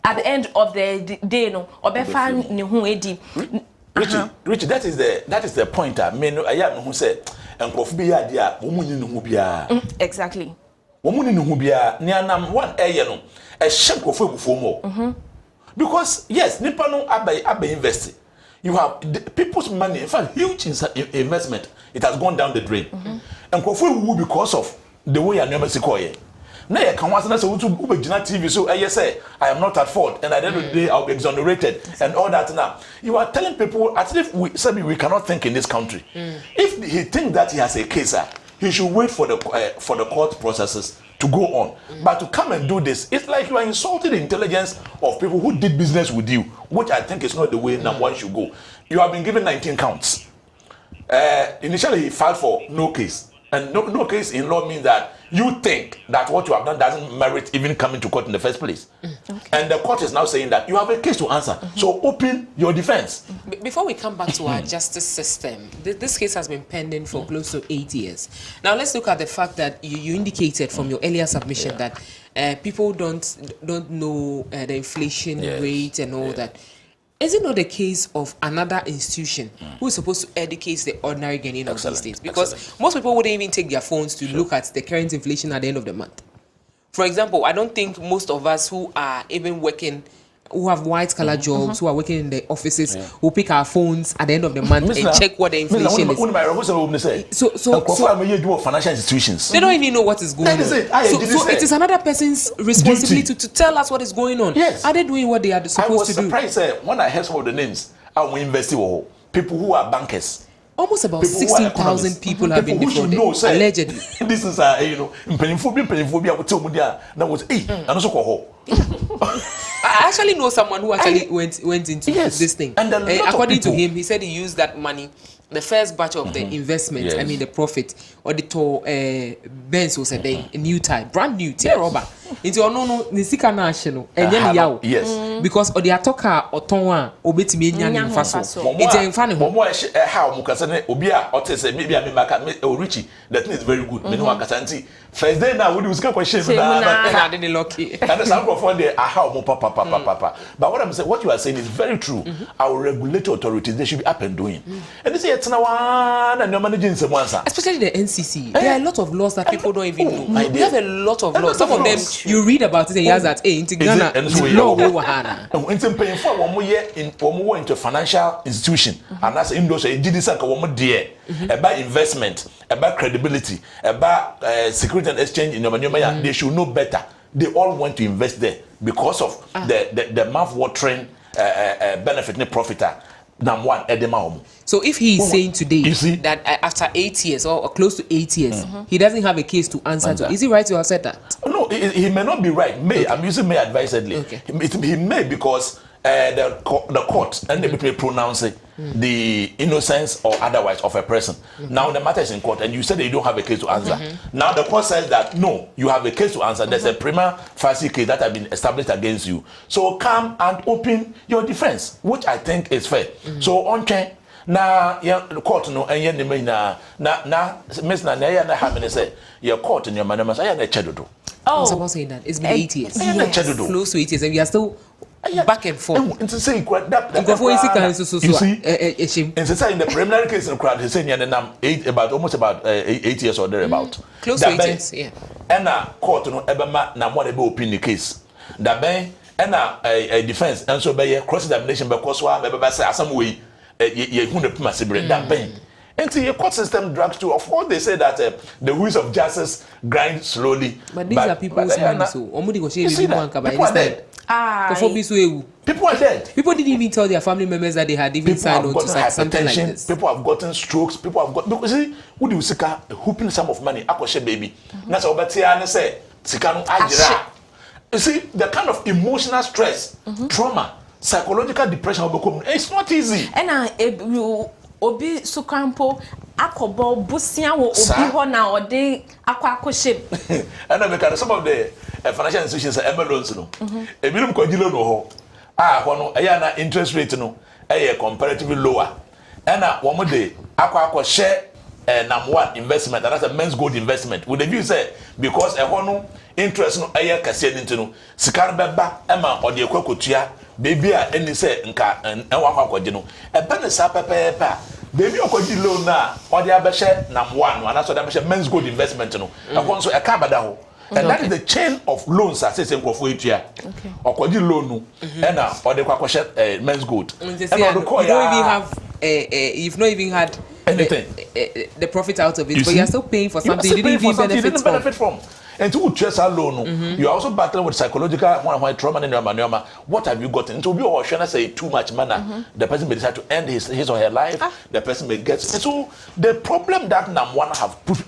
at the end of the day no obefa ni hu edi. Richie, that is the point. I mean, I am who said, and Profibia, dear, woman in Hubia. Exactly. Woman in Hubia, near Nam 1 a shank of for more. Because, yes, Nippano Abbey invested. You have people's money, in fact, huge investment. It has gone down the drain. And Kofu because of the way I never see Koye. Now I can watch TV, so I say I am not at fault, and at the end of the day I'll be exonerated and all that. Now you are telling people as if we cannot think in this country. If he thinks that he has a case, he should wait for the court processes to go on. But to come and do this, it's like you are insulting the intelligence of people who did business with you, which I think is not the way number one should go. You have been given 19 counts. Initially he filed for no case. And no case in law means that you think that what you have done doesn't merit even coming to court in the first place. Okay. And the court is now saying that you have a case to answer. So open your defense. Before we come back to our justice system, this case has been pending for close to 8 years. Now let's look at the fact that you indicated from your earlier submission that people don't know the inflation rate and all that. Is it not the case of another institution who is supposed to educate the ordinary Ghanaian of these days? Because most people wouldn't even take their phones to look at the current inflation at the end of the month. For example, I don't think most of us who are even working, who have white-collar jobs, who are working in the offices, will pick our phones at the end of the month and check what the inflation is. So financial institutions, they don't even know what is going on. So it is another person's responsibility to tell us what is going on. Yes. Are they doing what they are supposed to do? I was surprised when I heard some of the names. We invested people who are bankers. Almost about 16,000 people have been defrauded, allegedly. This is I actually know someone who actually went into this thing. And according to him, he said he used that money, the first batch of the investment, I mean the profit, or the Benz was a new type, brand new, tear rubber. Into no nisika national and then yaw. Yes. Because or the atoka or tonwa obeti me nyane faso. It's in front of how mukasane obia otese maybe I mean Richie that thing is very good. Me no akasanti. First day now we usika question na dey lucky. And some for there how papa. But what I'm saying, what you are saying is very true. Our regulatory authorities, they should be up and doing. And they say it's now one and you're managing some answer. Especially the NCC. There are a lot of laws that people don't even know. We have a lot of laws. Some of them you read about it and hear that in Ghana law wahana. It's paying for 1 year in into financial institution and that's in those GDC ka 1 year about investment, about credibility, about security and exchange in your they should know better. They all want to invest there because of the mouth-watering benefit and profit. So if he is saying today that after 8 years or close to 8 years, he doesn't have a case to answer to, is he right to have said that? No, he may not be right. May I'm using may advisedly. He may because the court and they may pronounce the innocence or otherwise of a person. Now the matter is in court and you said that you don't have a case to answer. Now the court says that no, you have a case to answer. There's a prima facie case that has been established against you. So come and open your defense, which I think is fair. So on chain. Na the court no and yen na miss na na have say your court in your manama I na chedodo. I was about saying that it's been 8 years. Close to 8 years and we are still back and forth. It's saying that you see in the preliminary case in the crowd he's saying almost about 8 years or thereabout. Close to 8 years, yeah. And court no ebema na mo dey open the case. That ben and a defense and so by cross examination because wa be say some way you who the massive that pain. And the court system drags too. Of course, they say that the wheels of justice grind slowly. But these are people's money, so people are dead. People are dead. People didn't even tell their family members that they had even signed on to something like this. People have gotten strokes. People have got because see, who do you seek a hooping sum of money? Akoshe baby. That's what I say. Sikanu ajira. You see, the kind of emotional stress, trauma, psychological depression, it's not easy. And you obi sukrampo akobo busia wo obi ho na ode akwakoshe. And I make some of the financial institutions loans no. Ebinom kwagilo no ho. Ho no na interest rate no comparatively lower. And one more day akwakoshe number one investment and that's a men's gold investment. With the view say because no interest no kase nti no sika beba ema ode ekwakotua baby a any say nka enwa kwakwaje no ebe ne sa pepepa baby okwaji loan na ode abehye number one no anaso de abehye men's gold investment no ekwo so eka bada ho. And that is the chain of loans that says nkofo etua okwaji loan no na ode kwakwahye men's gold and you don't even have you've not even had anything the profit out of it, but you're still paying for something you didn't even benefit from. And to chase alone, you are also battling with psychological trauma and your what have you gotten? To be or should say too much money, the person may decide to end his or her life, the person may get so the problem that one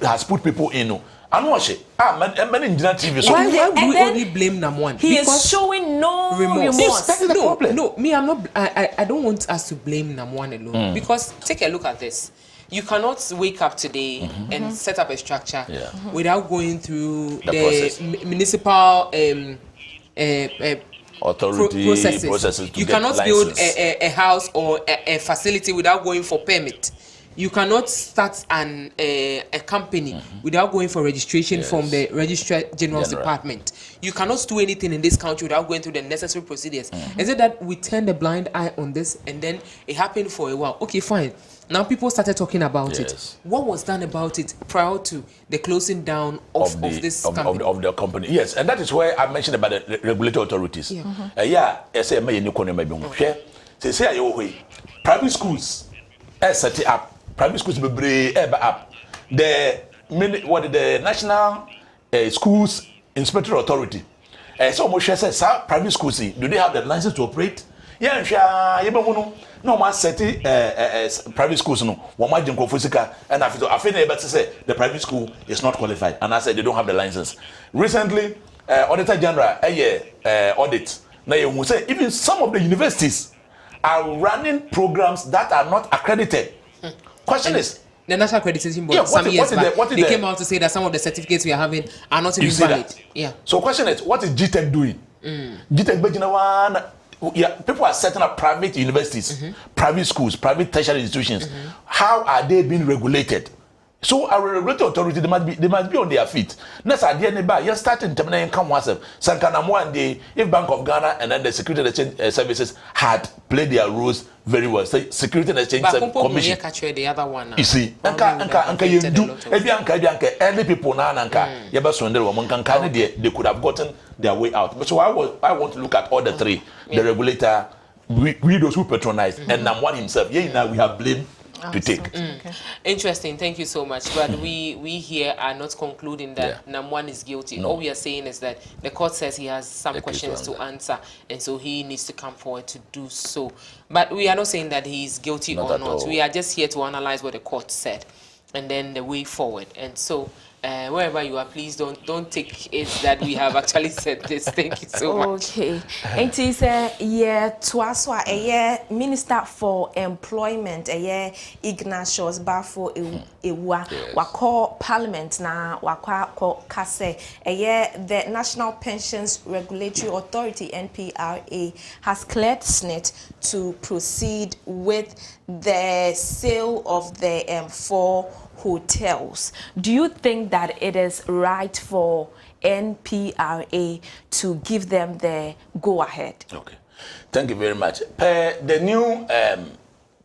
has put people in. I know she. Many Indian TV. So why would we only blame Nam1? He is showing no remorse. That is the problem. No, me, I'm not. I don't want us to blame Nam1 alone because take a look at this. You cannot wake up today and set up a structure without going through the municipal authority processes to you get cannot license. build a house or a facility without going for permit. You cannot start a company without going for registration from the Registrar General's Department. You cannot do anything in this country without going through the necessary procedures. Is it that we turn a blind eye on this and then it happened for a while? Okay, fine. Now people started talking about it. What was done about it prior to the closing down of this company? Of the company? Yes, and that is where I mentioned about the regulatory authorities. Private schools set it up. Private schools be up. The National Schools Inspector Authority. So much says private schools do they have the license to operate? No man set private schools no. One man jump physical and I feel able to say the private school is not qualified and I said they don't have the license. Recently, Auditor General audit. Now you say even some of the universities are running programs that are not accredited. Question is the National Accreditation Board some years back they came out to say that some of the certificates we are having are not even valid. So question is, what is GTEC doing? GTEC people are setting up private universities, private schools, private tertiary institutions. How are they being regulated? So our regulatory authority they must be on their feet. Next idea neighbor, you're starting to come once. Sankana one day, if Bank of Ghana and then the Security Exchange Services had played their roles very well. Say Security and Exchange Commission. The other one. You see, anka you do. Early people now they could have gotten their way out. But so I want to look at all the three: the regulator, we those who patronize, and Namwan himself. Now we have blame to take. Interesting, thank you so much. But we here are not concluding that Namwan is guilty. All we are saying is that the court says he has some questions to answer, and so he needs to come forward to do so. But we are not saying that he is guilty or not. We are just here to analyze what the court said and then the way forward. And so wherever you are, please don't take it that we have actually said this. Thank you so much. Okay. And he said, Twaswa, Minister for Employment, Ignatius 𝗟𝗏𝗘 wako Parliament na wako kase, the National Pensions Regulatory Authority (NPRA) has cleared SSNIT to proceed with the sale of the 4 hotels. Do you think that it is right for NPRA to give them the go-ahead? Okay, thank you very much. The new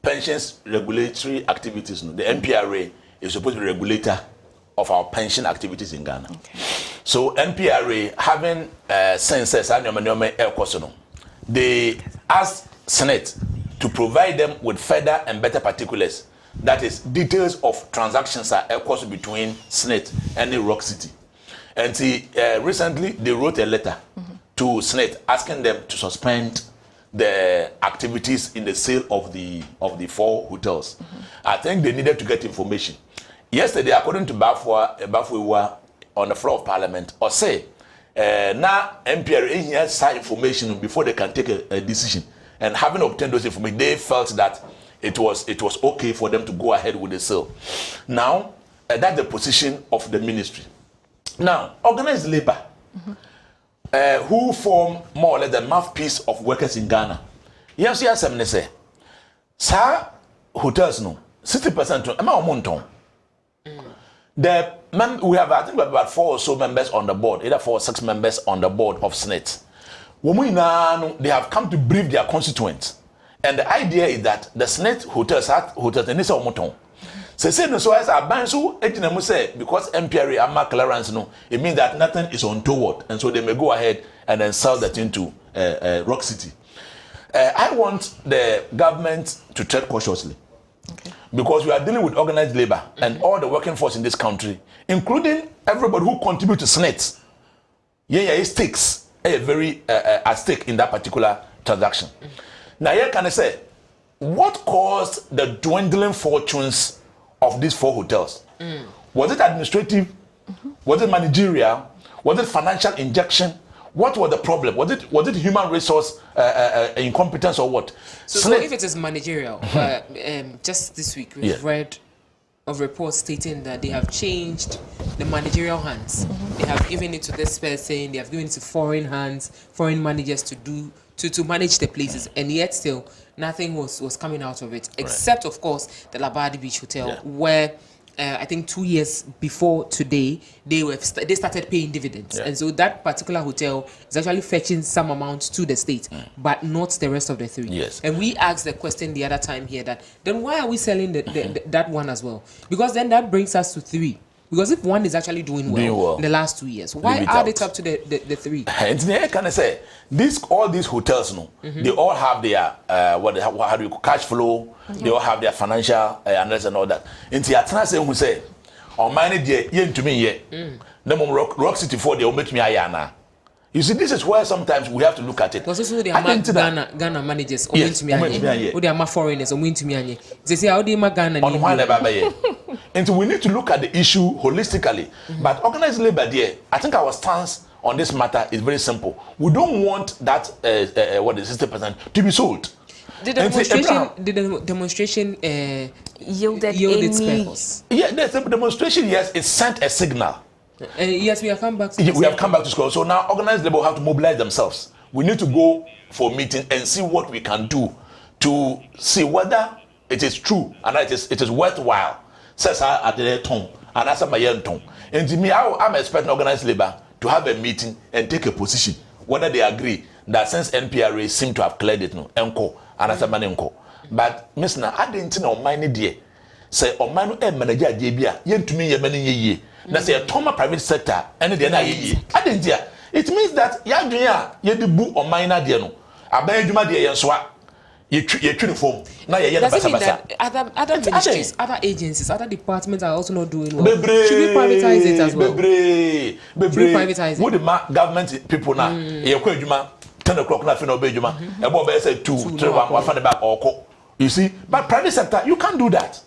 pensions regulatory activities, the NPRA is supposed to be the regulator of our pension activities in Ghana. Okay. So NPRA having census they ask Senate to provide them with further and better particulars. That is, details of transactions are equal between SSNIT and the Rock City. And recently, they wrote a letter to SSNIT asking them to suspend the activities in the sale of the 4 hotels. I think they needed to get information. Yesterday, according to 𝗏𝗏𝗏 on the floor of Parliament, or say, now NPRA has some information before they can take a decision. And having obtained those information, they felt that it was okay for them to go ahead with the sale. Now, that's the position of the ministry. Now, organized labor, who form more or less the mouthpiece of workers in Ghana. Yes, I say, sir, hotels no 60% to amount. We have, I think, about 4 or so members on the board, either 4 or 6 members on the board of SSNIT. They have come to brief their constituents. And the idea is that the SSNIT hotels and this are say no, so as a ban so because NPRA and clearance no, it means that nothing is untoward, and so they may go ahead and then sell that into Rock City. I want the government to tread cautiously, because we are dealing with organized labor and all the working force in this country, including everybody who contribute to SSNIT. It stakes very at stake in that particular transaction. Now, here can I say, what caused the dwindling fortunes of these 4 hotels? Was it administrative? Was it managerial? Was it financial injection? What was the problem? Was it human resource incompetence or what? So if it is managerial, just this week we've read of reports stating that they have changed the managerial hands. They have given it to this person. They have given it to foreign hands, foreign managers to manage the places, and yet still nothing was coming out of it, except of course the Labadi Beach Hotel, where I think 2 years before today they started paying dividends, and so that particular hotel is actually fetching some amounts to the state, but not the rest of the three. Yes. And we asked the question the other time here that then why are we selling that one as well? Because then that brings us to three. Because if one is actually doing well in the last 2 years, why add it up to the three? And can I say all these hotels, they all have their how do you cash flow? They all have their financial analysis and all that. And the Atana say who say, on mine day yen to me ye. No more Rock City for the omit me ayana. You see, this is where sometimes we have to look at it. Because also they are Ghana managers, or they are foreigners, or win to me. They say, how do you Ghana? And so we need to look at the issue holistically. But organized labor there, I think our stance on this matter is very simple. We don't want that 60% to be sold. The demonstration yielded its purpose. Yeah, the demonstration, yes, it sent a signal. Yes, we have come back. We have come back to school. So now organized labor have to mobilize themselves. We need to go for a meeting and see what we can do to see whether it is true and it is worthwhile. Says at the tone and as a mayan tone. And to me, I'm expecting organized labor to have a meeting and take a position whether they agree that since NPRA seem to have cleared it, enko and as a man enko. But Miss Na, I didn't know mine dear. Say on mine manager JBA, yen to me ye many ye. Na say a Toma private sector and the ye. I didn't dear. It means that ya ye the boo on mine dear no. Abay Juma dear yen swat. Does it mean that other ministries, other agencies, other departments are also not doing well? Should we privatize it as well? Should we privatize it? What the government people now? 10 o'clock na fina obejuma. Ebo be say 2, 3, 1, 1 fan back or you see, but private sector you can't do that.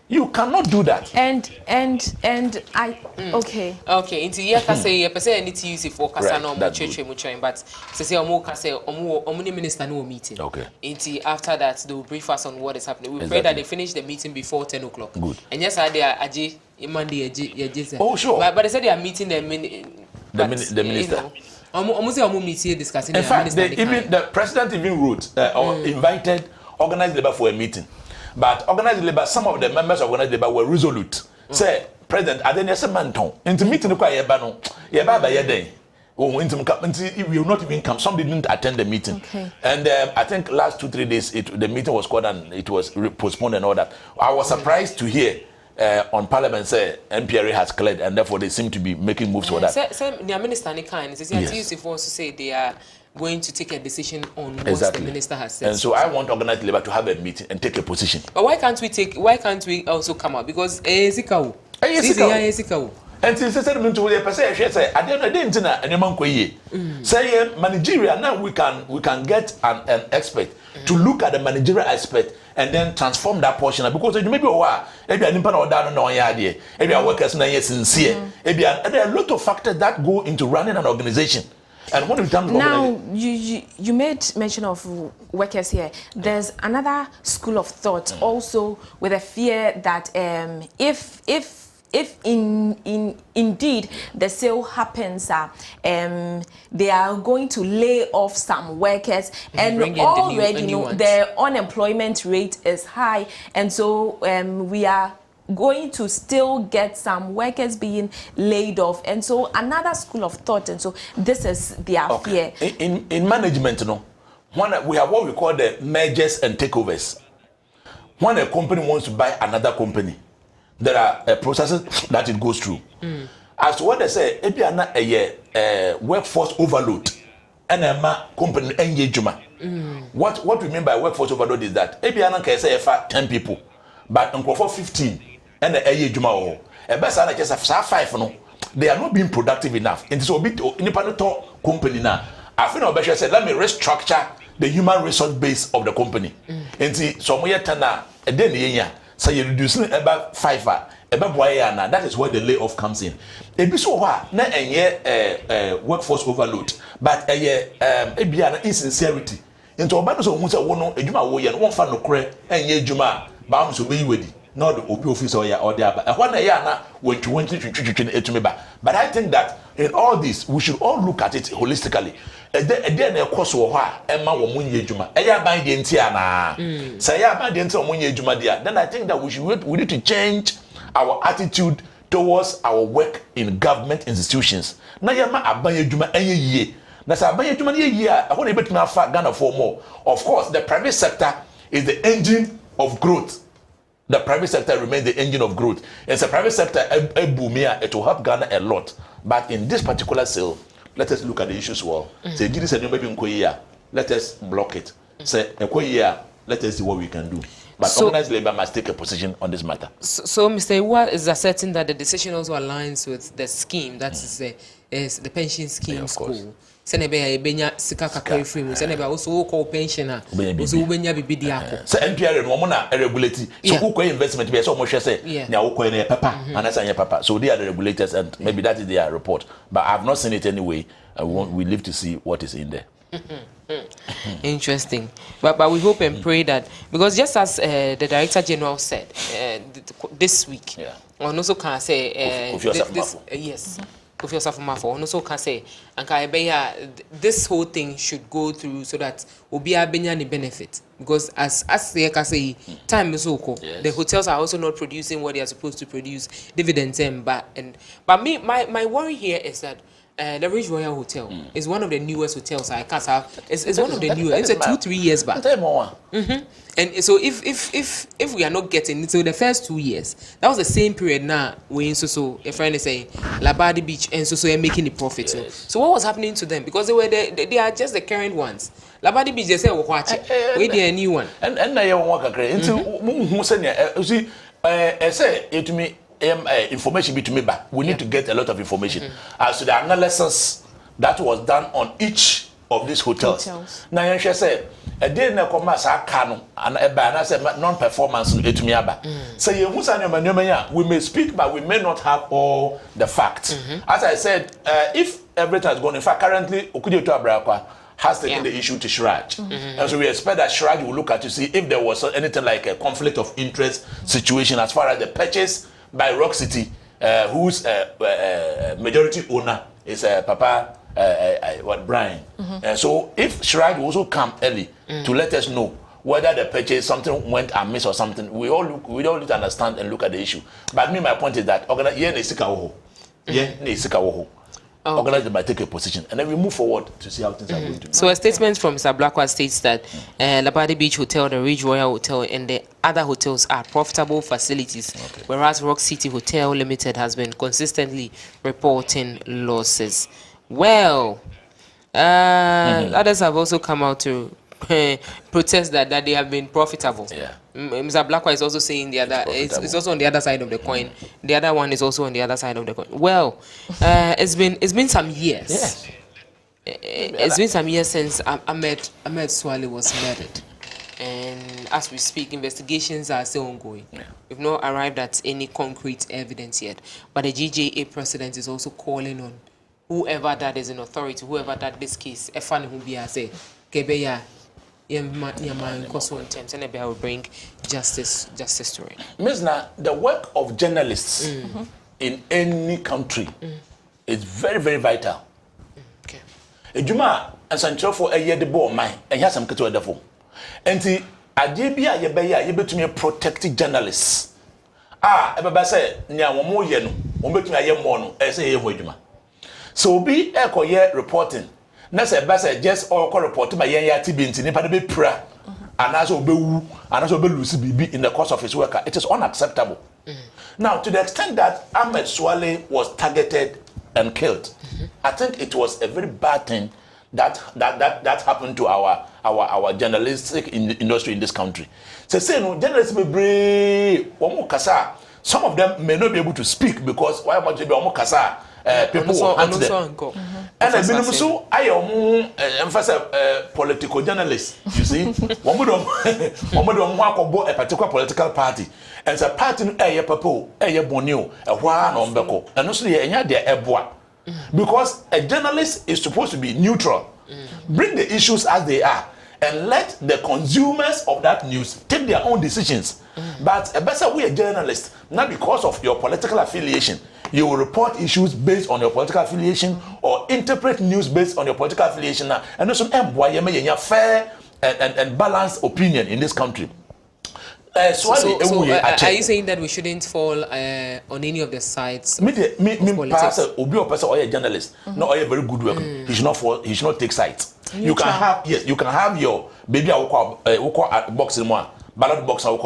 You cannot do that. And I okay. Into here ka say person need to use it for kasa no mo church but say omo ka say omo minister no meeting. Okay. Into after that they will brief us on what is happening. We pray that they finish the meeting before 10 o'clock. Good. And yes, they are aje Monday aje. Oh sure. But they said they are meeting the minister. You know, almost meeting discussing. In fact, even the president even wrote or invited organized labor for a meeting. But organized labor, some of the members of organized labor were resolute. Say, President, I didn't say man into meeting the choir bano, we will not even come. Some didn't attend the meeting. Okay. And I think last 2-3 days the meeting was called and it was postponed and all that. I was surprised to hear on Parliament say NPRA has cleared and therefore they seem to be making moves for that. The minister to say they are going to take a decision on what the minister has said. And so I want organized labor to have a meeting and take a position. But why can't we also come out? Because 𝗟𝗑𝗩𝗘. And since said to the person say at the end of the day and man say managerial now we can get an expert to look at the managerial aspect and then transform that portion because maybe maybe an impact or down no idea maybe our workers na sincere maybe and there are a lot of factors that go into running an organization. And when we come now, you made mention of workers here. There's another school of thought also with a fear that if indeed the sale happens, they are going to lay off some workers, and already the unemployment rate is high, and so we are going to still get some workers being laid off, and so another school of thought, and so this is their fear. In management, we have what we call the mergers and takeovers. When a company wants to buy another company, there are processes that it goes through. As to what they say, if you are not a workforce overload, and a company engagement. What we mean by workforce overload is that if you are not 10 people, but for 15. And the Juma best I just have 5 no, they are not being productive enough. And so bit independent company now. I feel no said let me restructure the human resource base of the company. And see some way tana and then so you reducing about 5 now. That is where the layoff comes in. It be so hard na workforce overload, but be an insincerity. Into about so who say one no ejuma wo ye no one fa no kre enye ejuma ba am so be wedi. not the obi office or the other. When I na when to etumi ba. But I think that in all this we should all look at it holistically. Then of course Emma wo munye juma. Eya ban de ntia na. Say ya ban de ntia munye juma dia. Then I think that we need to change our attitude towards our work in government institutions. Na ya ma aban juma enye yie. Na say aban juma ye yie a ho na betumi afa Ghana for more. Of course the private sector is the engine of growth. The private sector remains the engine of growth. It's a private sector, it will help Ghana a lot. But in this particular sale, let us look at the issues well. Say, let us block it. Say, let us see what we can do. But so, organized labor must take a position on this matter. So Mr. Iwa is asserting that the decision also aligns with the scheme, that is the pension scheme school. Senebe ebenya sika kakari free mu senebe also call pensioner also ubenya bibidi ako so NPR no mo na regulate so who investment be so mo hwe say na wo ko na papa anasa papa so they are the regulators and maybe that is their report but I've not seen it anyway. We live to see what is in there. Interesting, but we hope and pray that, because just as the Director General said this week, on also can say yes. Of yourself for also can say and this whole thing should go through so that obia benya ni benefit, because as they can say time is okay. The hotels are also not producing what they are supposed to produce, dividends but me my worry here is that the Ridge Royal Hotel is one of the newest hotels. I can't have. It's one of the newest. It's 2-3 years back. And so if we are not getting it, so the first 2 years, that was the same period. Now we so a friend is saying Labadi Beach and so are making the profit. So what was happening to them? Because they are just the current ones. Labadi Beach they say watch it. We a new one. And now you want to create. Who see? Say it to me. Information be to me back. We need to get a lot of information as to the analysis that was done on each of these hotels. Now you say a day na commerce kanu and say non-performance to me aba. So we may speak but we may not have all the facts. As I said, if everything has gone, in fact currently Okudieto Abrakwa has taken the issue to Shraj. And so we expect that Shraj will look at to see if there was anything like a conflict of interest situation as far as the purchase by Rock City, whose majority owner is Papa Brian. So if Shraj will also come early to let us know whether the purchase something went amiss or something, we all need to understand and look at the issue. But my point is that organizers might take a position, and then we move forward to see how things are going to be. So a statement from Mr. Blackwell states that Labadi Beach Hotel, the Ridge Royal Hotel, and the other hotels are profitable facilities, whereas Rock City Hotel Limited has been consistently reporting losses. Well, others have also come out to protest that they have been profitable. Mr. Blackwell is also saying the other. It's also on the other side of the coin. The other one is also on the other side of the coin. Well, it's been some years. It's been some years since 𝗟𝗏𝗘 was murdered, and as we speak, investigations are still ongoing. We've not arrived at any concrete evidence yet. But the GJA president is also calling on whoever that is in authority, whoever that this case, say, Kebeya. Will bring justice to it. Ms. Na, the work of journalists in any country is very, very vital. Okay. Ejuma and Sancho for a year the ball mine and has some kato defo. And the Adibia Yebeya Yebetumi protecting journalists. Everybody say nya womo ye no, wombetumi aye mo no, say ye ho adwuma. So be ekoye reporting. Na say ba say just all report by yen ya tibinti nipa de be pra anaso obewu anaso obelusi bibi in the course of his work. It is unacceptable. Now, to the extent that 𝗟𝗏𝗘 was targeted and killed, I think it was a very bad thing that happened to our journalistic industry in this country. So say no journalists be brave. Some of them may not be able to speak because why much be kasa people will hunt them. And I mean, so I emphasize political journalists. You see, one would a particular political party, and a party a papo, a bonio, a one on beko, and also a bois. Because a journalist is supposed to be neutral, bring the issues as they are, and let the consumers of that news take their own decisions. But better we are journalists, not because of your political affiliation. You will report issues based on your political affiliation or interpret news based on your political affiliation. And also, fair and balanced opinion in this country. Are you saying that we shouldn't fall on any of the sides? Perhaps or a journalist, not a very good worker. He should not take sides. You can have your baby box in one ballot box or you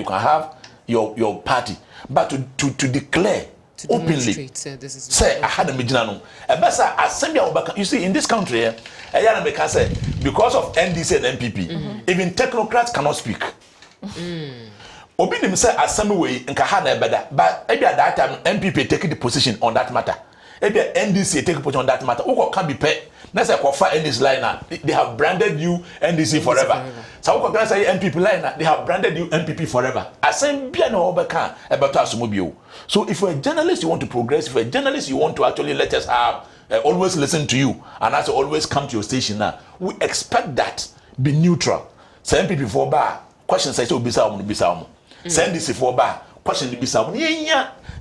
can have your party, but to declare openly say I had a mijinano. You see, in this country, because of NDC and MPP, even technocrats cannot speak. Obi say assembly in Kahana better, but maybe at that time MPP taking the position on that matter. Maybe NDC take a position on that matter. Who can be paid? That's a qualified NDC liner. They have branded you NDC forever. So who can say MPP liner? They have branded you MPP forever. So if you're a journalist, you want to progress. If you're a journalist, you want to actually let us have always listen to you and as always come to your station now. We expect that be neutral. So MPP for bar question says so bisa send this for bar question bisa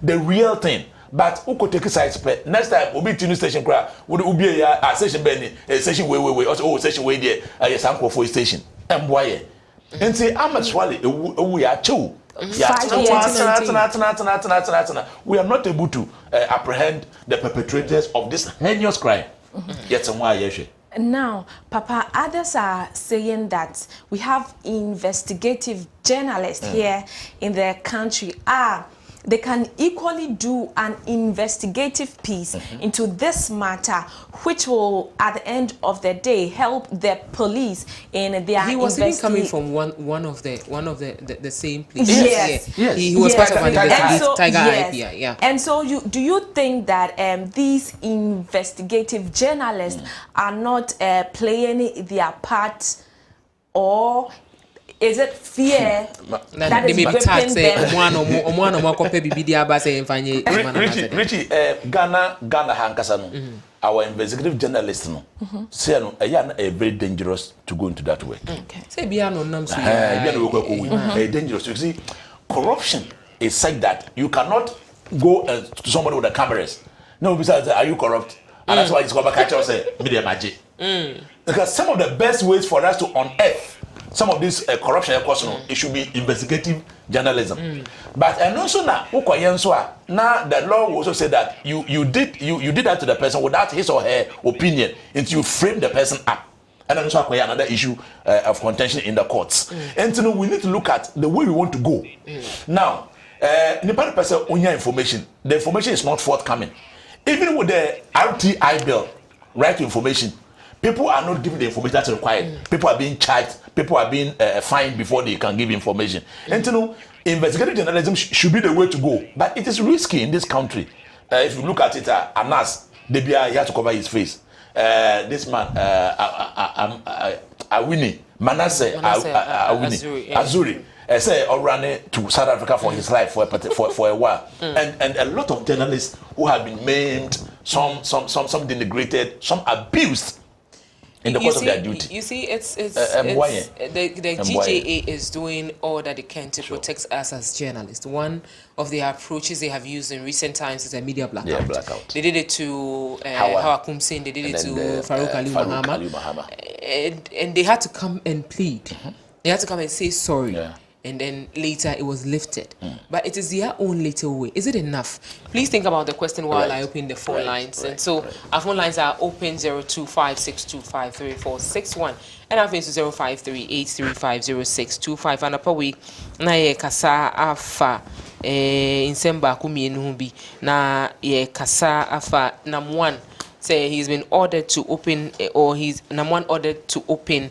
the real thing. But who could take a side spread? Next time, we'll be to new station crowd. Would be a station Benny, a station way, also station way there, a sample for station. And why? And say, I'm actually we are two. We are not able to apprehend the perpetrators of this heinous crime. Yet, some why, yes. Now, Papa, others are saying that we have investigative journalists here in the country. They can equally do an investigative piece into this matter, which will, at the end of the day, help the police in their. He was even coming from one of the same places. Yes, yes. He was part of an investigative Tiger IPI. Yeah. And so, do you think that these investigative journalists are not playing their part, or is it fear that is gripping them? Richie, Ghana Hankasano, our investigative journalist, say a very dangerous to go into that way. Say dangerous. You see, corruption is such that you cannot go to somebody with the cameras. No, besides, are you corrupt? And that's why it's called catch us media magic. Because some of the best ways for us to unearth some of this corruption, it should be investigative journalism. But and also now, the law will also say that you did that to the person without his or her opinion, until you frame the person up. And then also another issue of contention in the courts. And so we need to look at the way we want to go. Now, the person on your information, the information is not forthcoming. Even with the RTI bill, right to information, people are not giving the information that's required. People are being charged. People are being fined before they can give information. And investigative journalism should be the way to go. But it is risky in this country. If you look at it, Anas, he has to cover his face. This man, Awini, Manasseh Azuri, say ran to South Africa for his life for a while. And a lot of journalists who have been maimed, some denigrated, some abused in the course of their duty. You see, it's the GJA is doing all that they can to protect us as journalists. One of the approaches they have used in recent times is a media blackout. Yeah, blackout. They did it to Hawa Kumsin, they did it to Farouk Ali Mahama. And they had to come and plead. They had to come and say sorry. Yeah. And then later it was lifted. But it is their own little way. Is it enough? Please think about the question while I open the phone lines. And so our phone lines are open 0256253461 and our face is 05383506525. And upper week na ye kasa afa in Semba kumienu bi na ye kasa afa nam1 say he's been ordered to open or he's nam1 ordered to open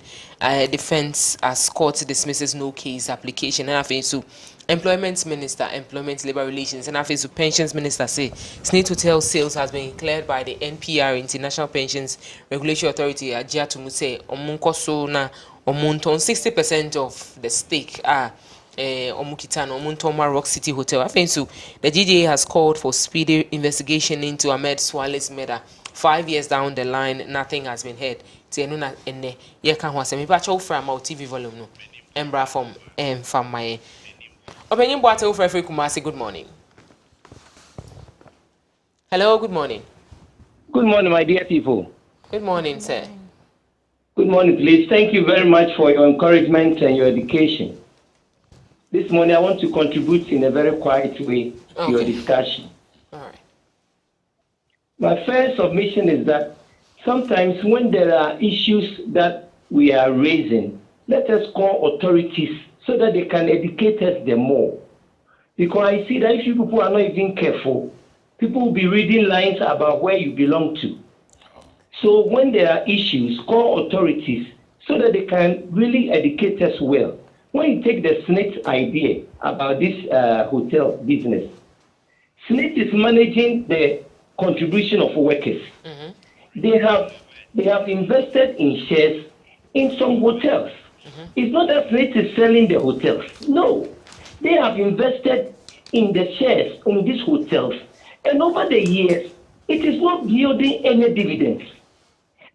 defense as court dismisses no case application. And I think so employment minister, employment labor relations, and I think so pensions minister say Sneed Hotel sales has been declared by the NPR International Pensions Regulatory Authority. Adzika to say omunkoso na omunton 60% of the stake are Omukitano Omuntoma Rock City Hotel. I think so the GJA has called for speedy investigation into Adzika murder. 5 years down the line, nothing has been heard. Ti enu na ene ye ka ho asem me ba cha wo fra ma TV volume no. Embra from from my Obenyin Boate wo fra Kumasi. Good morning. Hello, good morning. Good morning, my dear people. Good morning, sir. Good morning, please. Thank you very much for your encouragement and your education. This morning, I want to contribute in a very quiet way to your discussion. All right. My first submission is that sometimes when there are issues that we are raising, let us call authorities so that they can educate us the more. Because I see that if you people are not even careful, people will be reading lines about where you belong to. So when there are issues, call authorities so that they can really educate us well. When you take the 𝗟𝗏𝗏 idea about this hotel business, 𝗟𝗏𝗏 is managing the contribution of workers. They have invested in shares in some hotels. It's not that 𝗟𝗏𝗏 is selling the hotels. No, they have invested in the shares in these hotels. And over the years, it is not yielding any dividends.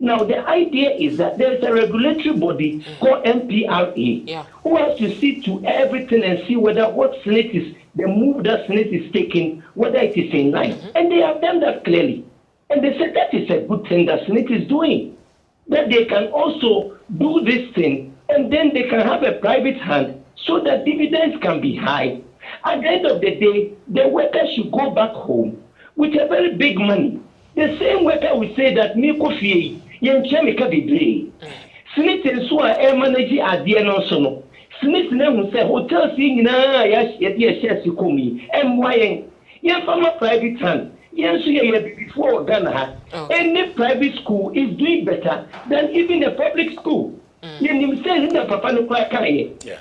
Now, the idea is that there is a regulatory body called NPRA who has to see to everything and see whether what 𝗟𝗏𝗏 is, the move that 𝗟𝗏𝗏 is taking, whether it is in line. And they have done that clearly. And they said that is a good thing that 𝗟𝗏𝗏 is doing. That they can also do this thing and then they can have a private hand so that dividends can be high. At the end of the day, the worker should go back home with a very big money. The same worker will say that me kofi yen chemika be 𝗟𝗏𝗏 so a manage adie no so no. 𝗟𝗏𝗏 na hu say hotels nyina ya de shares komi emwa yen farmer private hand yen so ye before Ghana ha. Any private school is doing better than even a public school. Yen say na papa no kwa kan.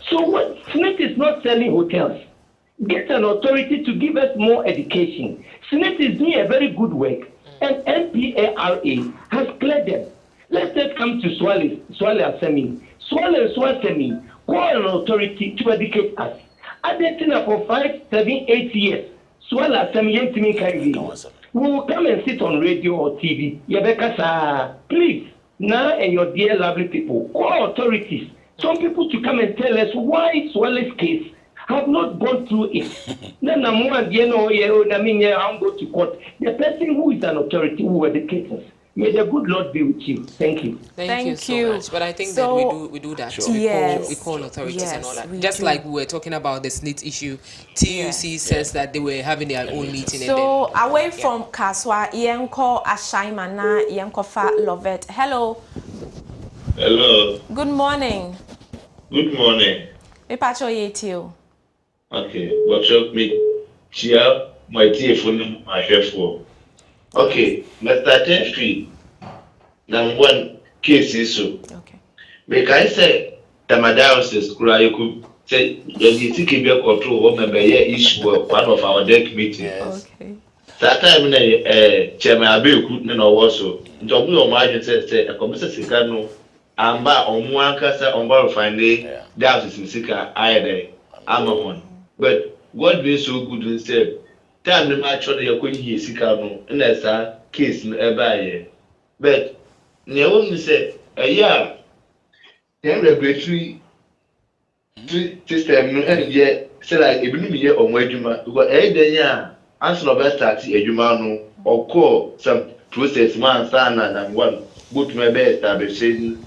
So what 𝗟𝗏𝗏 is not selling hotels. Get an authority to give us more education. 𝗟𝗏𝗏 is doing a very good work, and NPRA has cleared them. Let us come to 𝗟𝗏𝗏 Asemi. 𝗟𝗏𝗏 Asemi call an authority to educate us. I did it for 5, 7, 8 years. 𝗟𝗏𝗏 Asemi we will come and sit on radio or TV. Yebeka, please, now and your dear lovely people, call authorities. Some people to come and tell us why 𝗟𝗏𝗏's case have not gone through it. Then I'm go to court. The person who is an authority who educates us. May the good Lord be with you. Thank you. Thank you so much. But I think that we do that. Sure. We call authorities and all that. Just like we were talking about the 𝗟𝗏𝗏 issue, TUC says that they were having their own meeting. So away from Kaswa, Yenko Ashaimana, Yenko Fa Lovet. Hello. Hello. Good morning. Good morning. Pacho Yetio. Okay, what's up, me? Chia, my telephone, my chef for. Okay, Mr. 10th Street. Number 1 case is so. Okay. Make I say, the Madhouses, you could say, you think you be control over the issue one of our deck meetings. Okay. That time, Chairman Abiy couldn't know also. Don't be on my say, a commission Sikano, and by on one cassa on borrow find day, that is in Sika, I am on. But God be so good instead. Time the match on your queen here, Sikano, and that's a case by. But near woman said, a year, then regulatory system, and yet, say like a blue year on Wajuma, who got a day, answer of best at a Jumano, or call some process man, son, and one, good my best, I've been saying,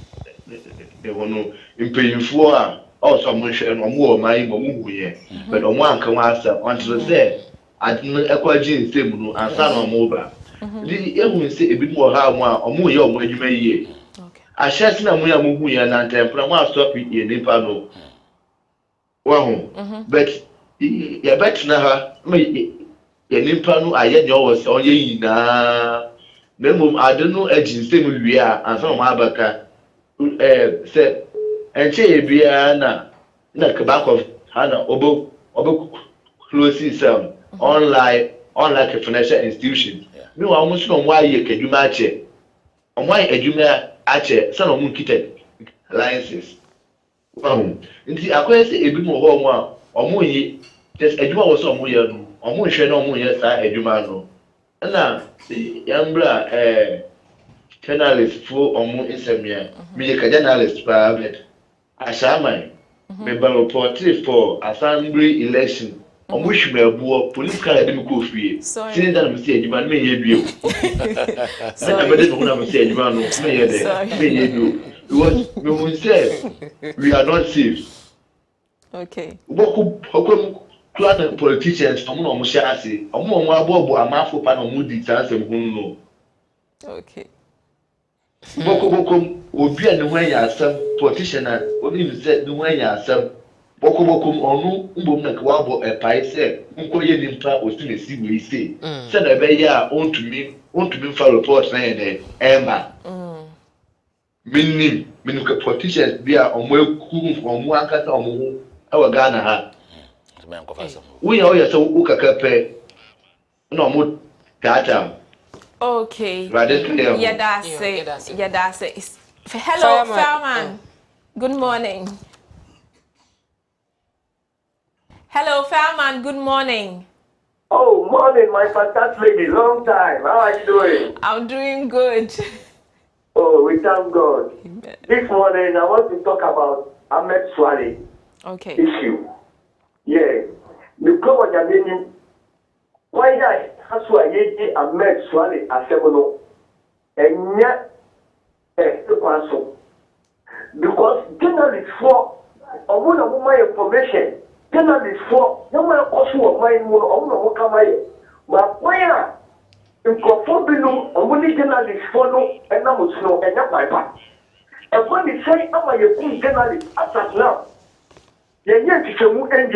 they won't know, in paying for. Also, and more my here, but on one can answer until there. I didn't acquire Jane Simon and son on mobile. The say a bit more how one or more young when you may ye. I shall see a movie and temper and stop it in Nipano. Well, but you bet now, me Nipano, I yet yours or ye na. Then I don't know edging same we are and some Abaka said. And say Biana, not back of Hannah Obo closing some unlike a financial institution. No, almost know why you can do match it. On why a junior archer, son of moon kitted alliances. Well, indeed, I quite say a bit more home or more ye, just a juma was some way, or more share no more yes, I a jumano. And now, the young bra, journalist for omo insemia me ka journalist private ashaman me ba report for assembly election omo hwemabuo police car dem ko fie sin that me say adwuma me ye bio na be dey me say adwuma no me ye dey me ye do because me won say we are not safe. Okay. Boku plan politicians omo no mo share ase omo abobo amafo pa no mo di tansem hunu no. Okay. Boku obi a ne ho ya asem politician a obi ni say ne ho ya asem boku onu mbom na kwa bo epai say nkoye nimpa osinesi we say say na be ya ontumi fa report na ye emba minim ka politicians bi a omo eku omo akata omo ho awa Ghana ha we ya so ukakape na omo data. Okay. Yeah, that's it. Hello, Fireman. Good morning. Hello, Fireman. Good morning. Oh, morning, my fantastic lady. Long time. How are you doing? I'm doing good. Oh, we thank God. Amen. This morning, I want to talk about 𝗟𝗜�10 issue. Yeah. Because what I mean, why that? That's why 𝗟𝗜�10 assemble and yet because journalists for my information, journalists for no matter also of my own come but why in conforming only journalists follow and I must know and not my part. And when they say I'm a good journalist as of now, then yet it's a move and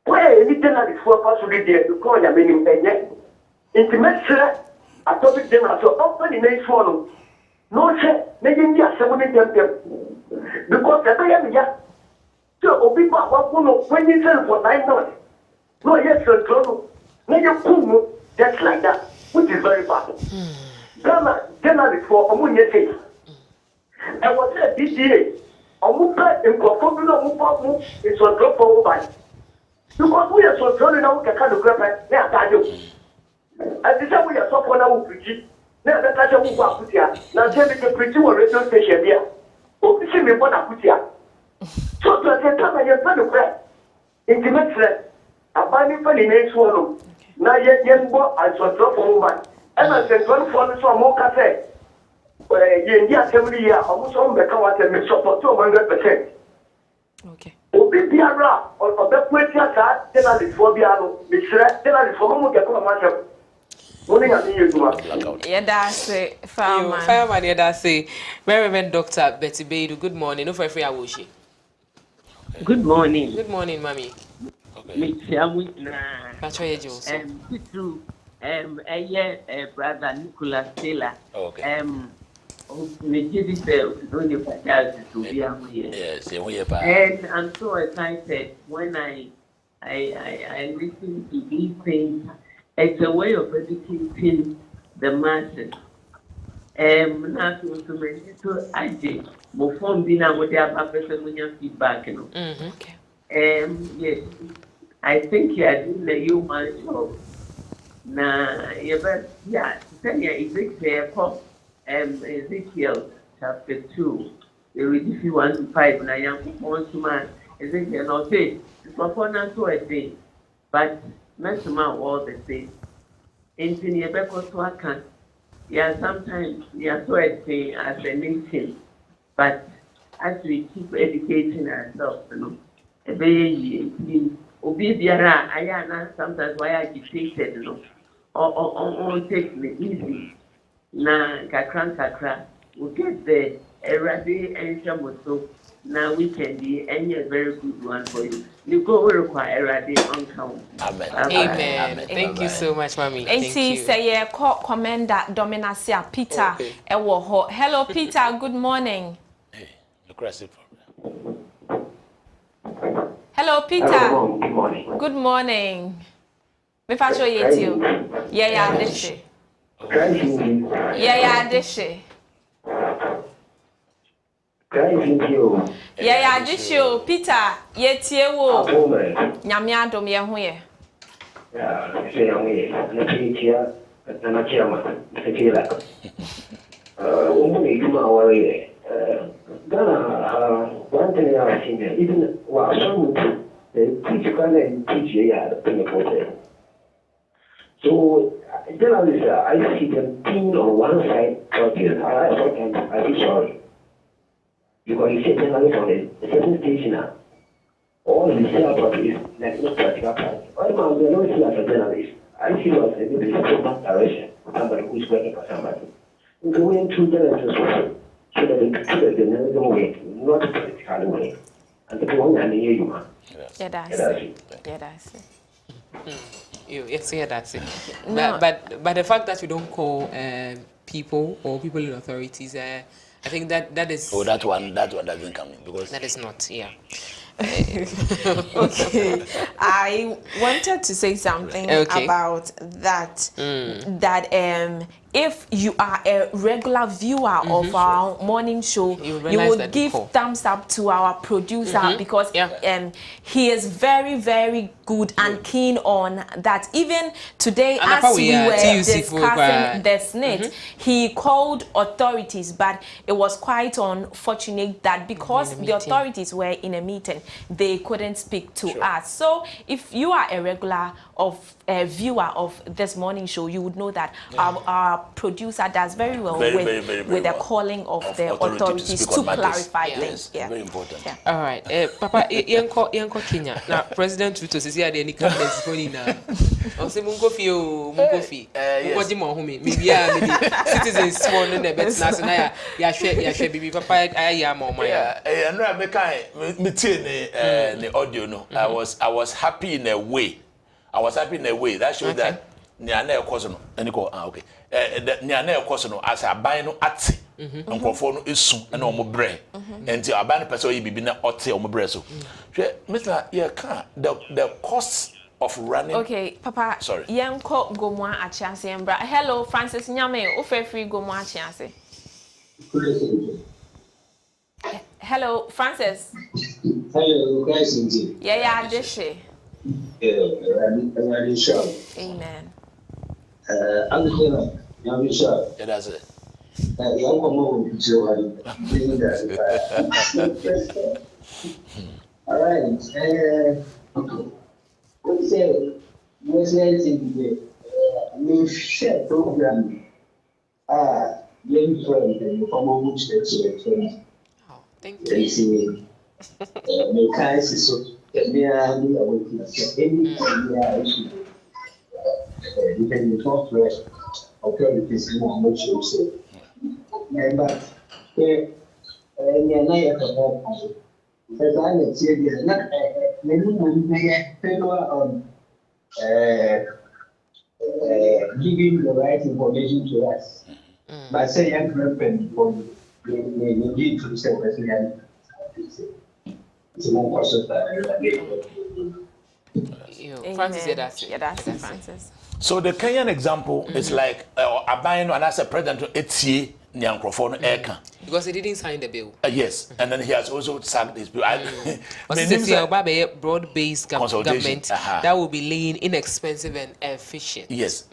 why any journalist for possibly there to call your meaning and yet intimate I told them as so often in a follow. No, sir, making me a 70 because the day so Obi when you sell for 9 months. No, yes, sir, just like that, which is very bad. Ghana journalist for Omunye Face. I was said this year, Omuka in Kofobu is on drop for by. Because we are so drawn now, we can kind of grab it. They are you. And this time we are so for now, we now the catcher who put here. Now tell me the pretty one radio station here. Oh, see me what I put here. So to say, come and you're trying to cry. Intimate friend. A body for the next one. Now yet young boy, I saw drop for woman. And I said, one for the some more cafe. India assembly here, almost on the cover and make support 200%. Okay. Obi biara or the question that journalist for biara, Mr. Journalist for whom we get come myself. Yeah, that's it. Fireman, yeah, that's it. Reverend Dr. 𝗦𝗍𝗍𝗘, good morning. No for free awoshi. Good morning. Good morning, mommy. Okay. Brother Nicholas Taylor. Okay. And I'm so excited when I listen to these things. It's a way of educating the masses. Not to many to Adzika. But from being able to have a personal feedback, you know. Okay. Yes, I think you are doing a human job. Now, yeah, Ezekiel chapter 2. They read if you 1 to 5. Now, young want to man Ezekiel not say it's performance to a thing, but mess them out all the same. In the Rebecca to a can, yeah, sometimes we are so a thing as a nation, but as we keep educating ourselves, you know, a baby, Obibiara, I am sometimes why I dictated, you know, or take me easy. Na kakra, we get the erade and shamoso. Now we can be any very good one for you. You go require erade on count. Amen. Amen. Thank you so much, mommy. Thank you. Say Commander Dominacia Peter Ewoho. Hello, Peter. Good morning. Hey, aggressive. Hello, Peter. Hello, good morning. Good morning. Me fa show you. Yeah, this. Yeah, this. Yeah, this show. Peter, yetie wo. Nyame adom ye ho ye. Yeah, say on here. and a chairman, Tequila. Only you are worried. Ghana, one thing I've seen, even while some teach Ghana and teach the thing. So, generally, I see them team on one side, but sometimes I feel sorry. Because you see generally from a certain station now, all the about is like not practical part. All my we don't see as a journalist. I see us as a direction, somebody who is working for somebody. We go into journalism so that we put the another way, not practical way. And the one I hear you, man. Yeah, that's it. Yeah, that's it. Yes, yeah, that's it. No. But the fact that you don't call people or people in authorities, I think that is. Oh, that one doesn't come in because that is not. Yeah. Okay, I wanted to say something about that. That if you are a regular viewer of our morning show, you would give thumbs up to our producer because he is very, very good and keen on that. Even today, as we were discussing the SNIT, he called authorities, but it was quite unfortunate that because the authorities were in a meeting, they couldn't speak to us. So if you are a regular viewer of this morning show, you would know that our producer does very well with the calling of the authorities to clarify things. Yeah, very important. Yeah. All right, Papa, Yanko Kenya. Now, President Ruto says he had any comments for you now. I say Mungofi, Mungofi, Mohumi, maybe citizens sworn in the best national. Yeah, baby, Papa, I am on my. Yeah, and I make the audio. No, I was happy in a way. That shows that Niane Okosono, and you go, okay. Niane Okosono, as a bino ati, and conform is soon and omobre, and the abandoned person be na ote omobreso. Mr. Yaka, the costs of running. Okay, Papa, sorry. Yanko Gomwa Achase and Bra. Hello, Francis Nyame, Ufe free Gomwa Achase. Hello, Francis. Hello, guys. Yeah, this is. Amen. I'm the yeah, that's it. All right. What's we share program. Young friend, and from which friend. Oh, thank you. So. You can talk to us. Okay, it is more much you say. But because I say this, not on giving the right information to us. But say young friend, we need to say it's more question Francis said that. Yeah, that's it, Francis. So the Kenyan example is like Abayno and as a president Etie Nyankrofono Eka. Because he didn't sign the bill. Yes, and then he has also sacked his bill. Broad-based government that will be lean, inexpensive, and efficient. Yes.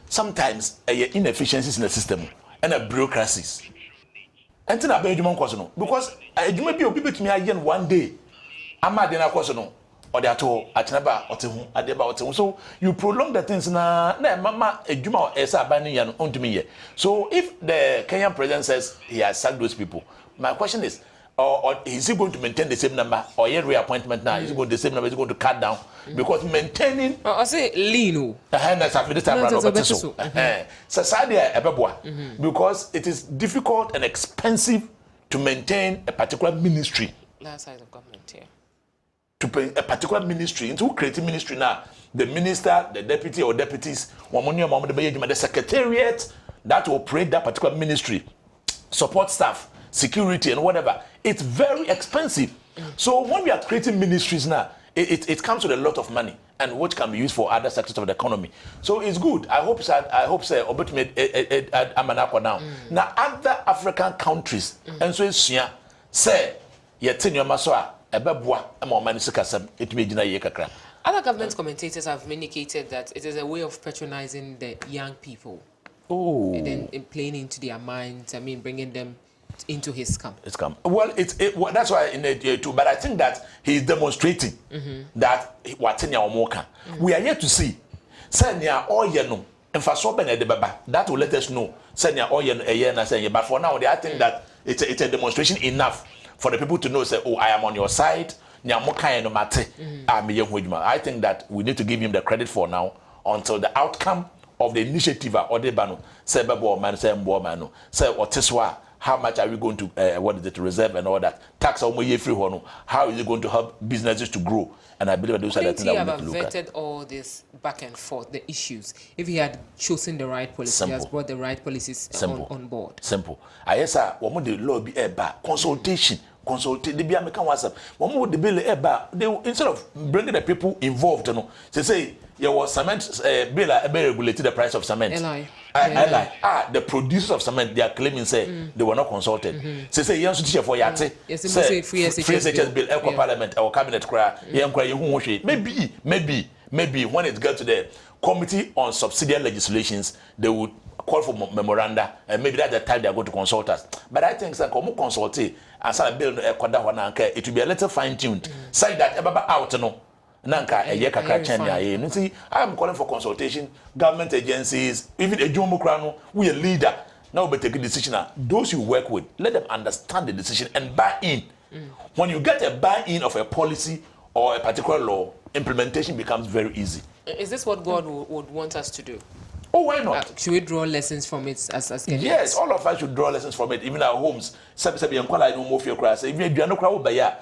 Sometimes inefficiencies in the system and bureaucracies. And then because you may be to me again one day. I'm not in a question or the ato at never or so you prolong the things na mama a juma as a banyan on to me. So if the Kenyan president says he has sacked those people, my question is, or is he going to maintain the same number or your reappointment now? Is he going to the same number? Is he going to cut down? Because maintaining I say lean because it is difficult and expensive to maintain a particular ministry. That size of government here. To pay a particular ministry, into creating ministry now, the minister, the deputy or deputies, the secretariat that will operate that particular ministry, support staff, security and whatever, it's very expensive. So when we are creating ministries now, it comes with a lot of money and which can be used for other sectors of the economy. So it's good. I hope now. Now other African countries, and so it's say, yet in your maswa, a babwa, a more manisicasm, it may deny ye kakra. Other government commentators have indicated that it is a way of patronizing the young people. Oh. And then playing into their minds, I mean, bringing them into his camp. Well, that's why in the too. But I think that he's demonstrating that what's in your mocha. We are yet to see. Send ya all you know. And for so many that will let us know. Send ya all you a year and say, but for now, I think that it's a demonstration enough for the people to know. Say, oh, I am on your side. I think that we need to give him the credit for now until the outcome of the initiative or the banu. Say, how much are we going to reserve and all that? Tax free one. How is it going to help businesses to grow? And I believe those are the things that we need to look at. Vetted all this back and forth, the issues. If he had chosen the right policy, he has brought the right policies on board. Simple. I yes, sir. What the law be about consultation? Consultate the American WhatsApp. What would the bill about? They instead of bringing the people involved, you know, they say there was cement bill regulated the price of cement. The producers of cement, they are claiming say they were not consulted. Say you want to teach for yate. Say free SHS bill, Parliament, our cabinet cry. Maybe when it gets to the Committee on Subsidiary Legislations, they would call for memoranda, and maybe that's the time they are going to consult us. But I think that come consult and say bill it will be a little fine-tuned. Say that out no. Nanka a year kakra see, I am calling for consultation, government agencies, even a Jumbo we a leader. Now we take a decision. Those you work with, let them understand the decision and buy in. When you get a buy-in of a policy or a particular law, implementation becomes very easy. Is this what God would want us to do? Oh, why not? Should we draw lessons from it as yes, all of us should draw lessons from it, even our homes. If you are no crowd by ya,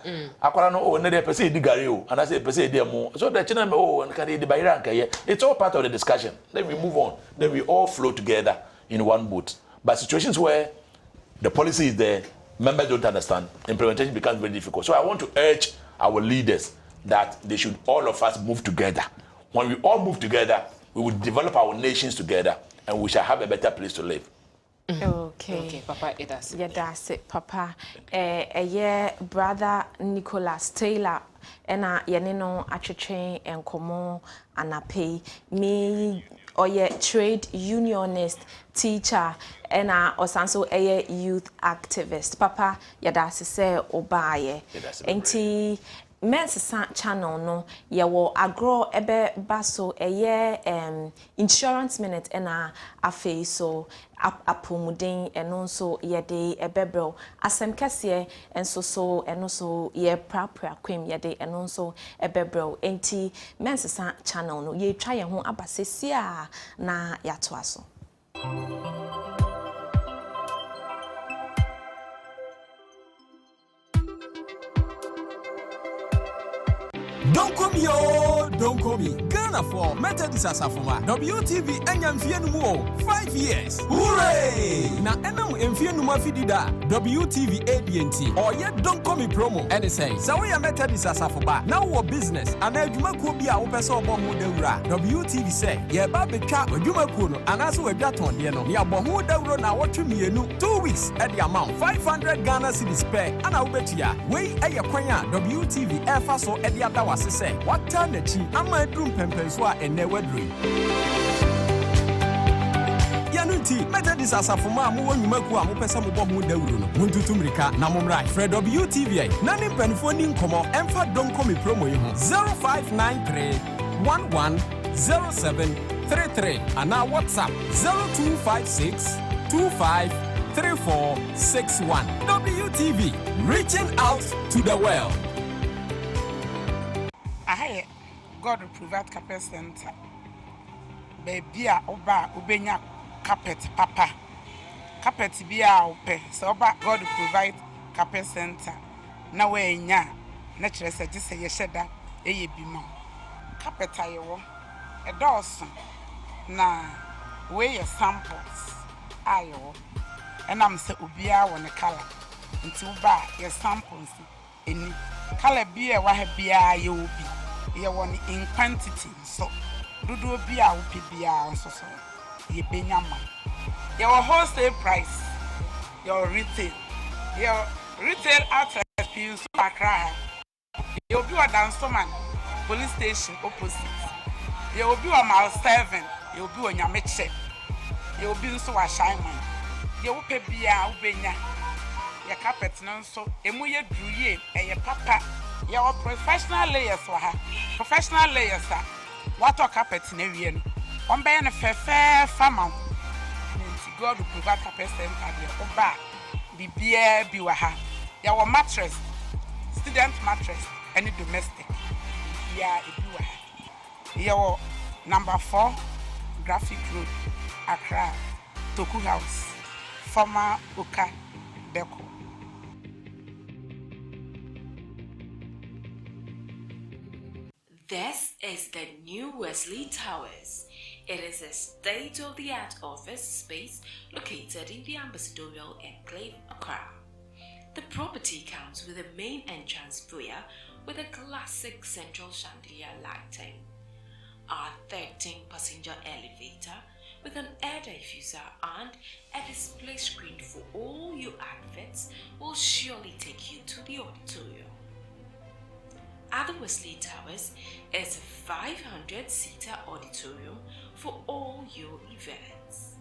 I call no another person digario, and I say person demo. So the children and carry the bayranka. It's all part of the discussion. Then we move on. Then we all flow together in one boat. But situations where the policy is there, members don't understand, implementation becomes very difficult. So I want to urge our leaders that they should all of us move together. When we all move together, we will develop our nations together and we shall have a better place to live. Okay, Papa, it does. Yeah, that's it, Papa. Brother Nicholas Taylor, and Yanino Acheche and Komo Anape, me or trade unionist, teacher, and also a youth activist. Papa, Yadasi say Obaye. Enti Men's channel no yawo agro ebe baso insurance minute ena afe so apomuden eno so yede ebebro asem kese enso so eno so ye prapra kwem yede eno so ebebro enti men's channel no ye twa ye ho abasesi a na yato aso. Don't come yo, don't come me. Ghana for Methodist Asafuma. WTV Enyamfienu 5 years. Hooray! Na enam emfienu mafidida. WTV ADNT. Or yet don't come me promo. And say, Sawe Methodist Asafuma. Now our business. And Juma Kubia Opeso Bomu Deura. WTV say, Ye Babika, Juma Kuno, and as we Jaton, Yeno. Ya Bomu Deuro na watch me 2 weeks at the amount 500 Ghana cedis per. And I'll bet ya. Way a Yakwanya, WTV Efaso at the Adawa. Say, what time the chi? Am I doing Pempenswa and never dream? Yanuti, Methodist Asafuma, Muaku, Mopesa Mobu Deuru, Muntu Tumrika, Namumra, Fred WTV, Nani Penfoning Como, Emfa don't come promo 0593 110733, and now WhatsApp 0256 253461. WTV, reaching out to the world. God will provide carpet center. Baby, oba ubenya carpet papa. Carpet be ope. So oba God will provide carpet center. Na we nya natural say just say yesheda eye bimo. Carpet ayewo e dawson na we your samples ayewo. And I'm say ubia won color. Until ba your samples any color be a wa bia ye obi. You want in quantity, so do be our PBR so ye benyama. Your wholesale price, your retail outlets, you so cry. You'll be a dance man. police station opposite. You will be on mile 7. You will be on your meche. You will be so a shine. You will pay beer, ubenya. Your carpet non so. Emuye druye, and your papa. Your professional layers for her. Professional layers, sir. What are carpets in a year? One by a fair farmer. God will provide carpet center. Oba. Be beer, be waha. Your mattress, student mattress, any domestic. Yeah, it do waha. Your number 4, Graphic Road, Accra, Toku House, former Oka Beko. This is the new Wesley Towers. It is a state-of-the-art office space located in the Ambassadorial Enclave, Accra. The property comes with a main entrance foyer with a classic central chandelier lighting. Our 13-passenger elevator with an air diffuser and a display screen for all your outfits will surely take you to the auditorium. At the Wesley Towers is a 500-seater auditorium for all your events.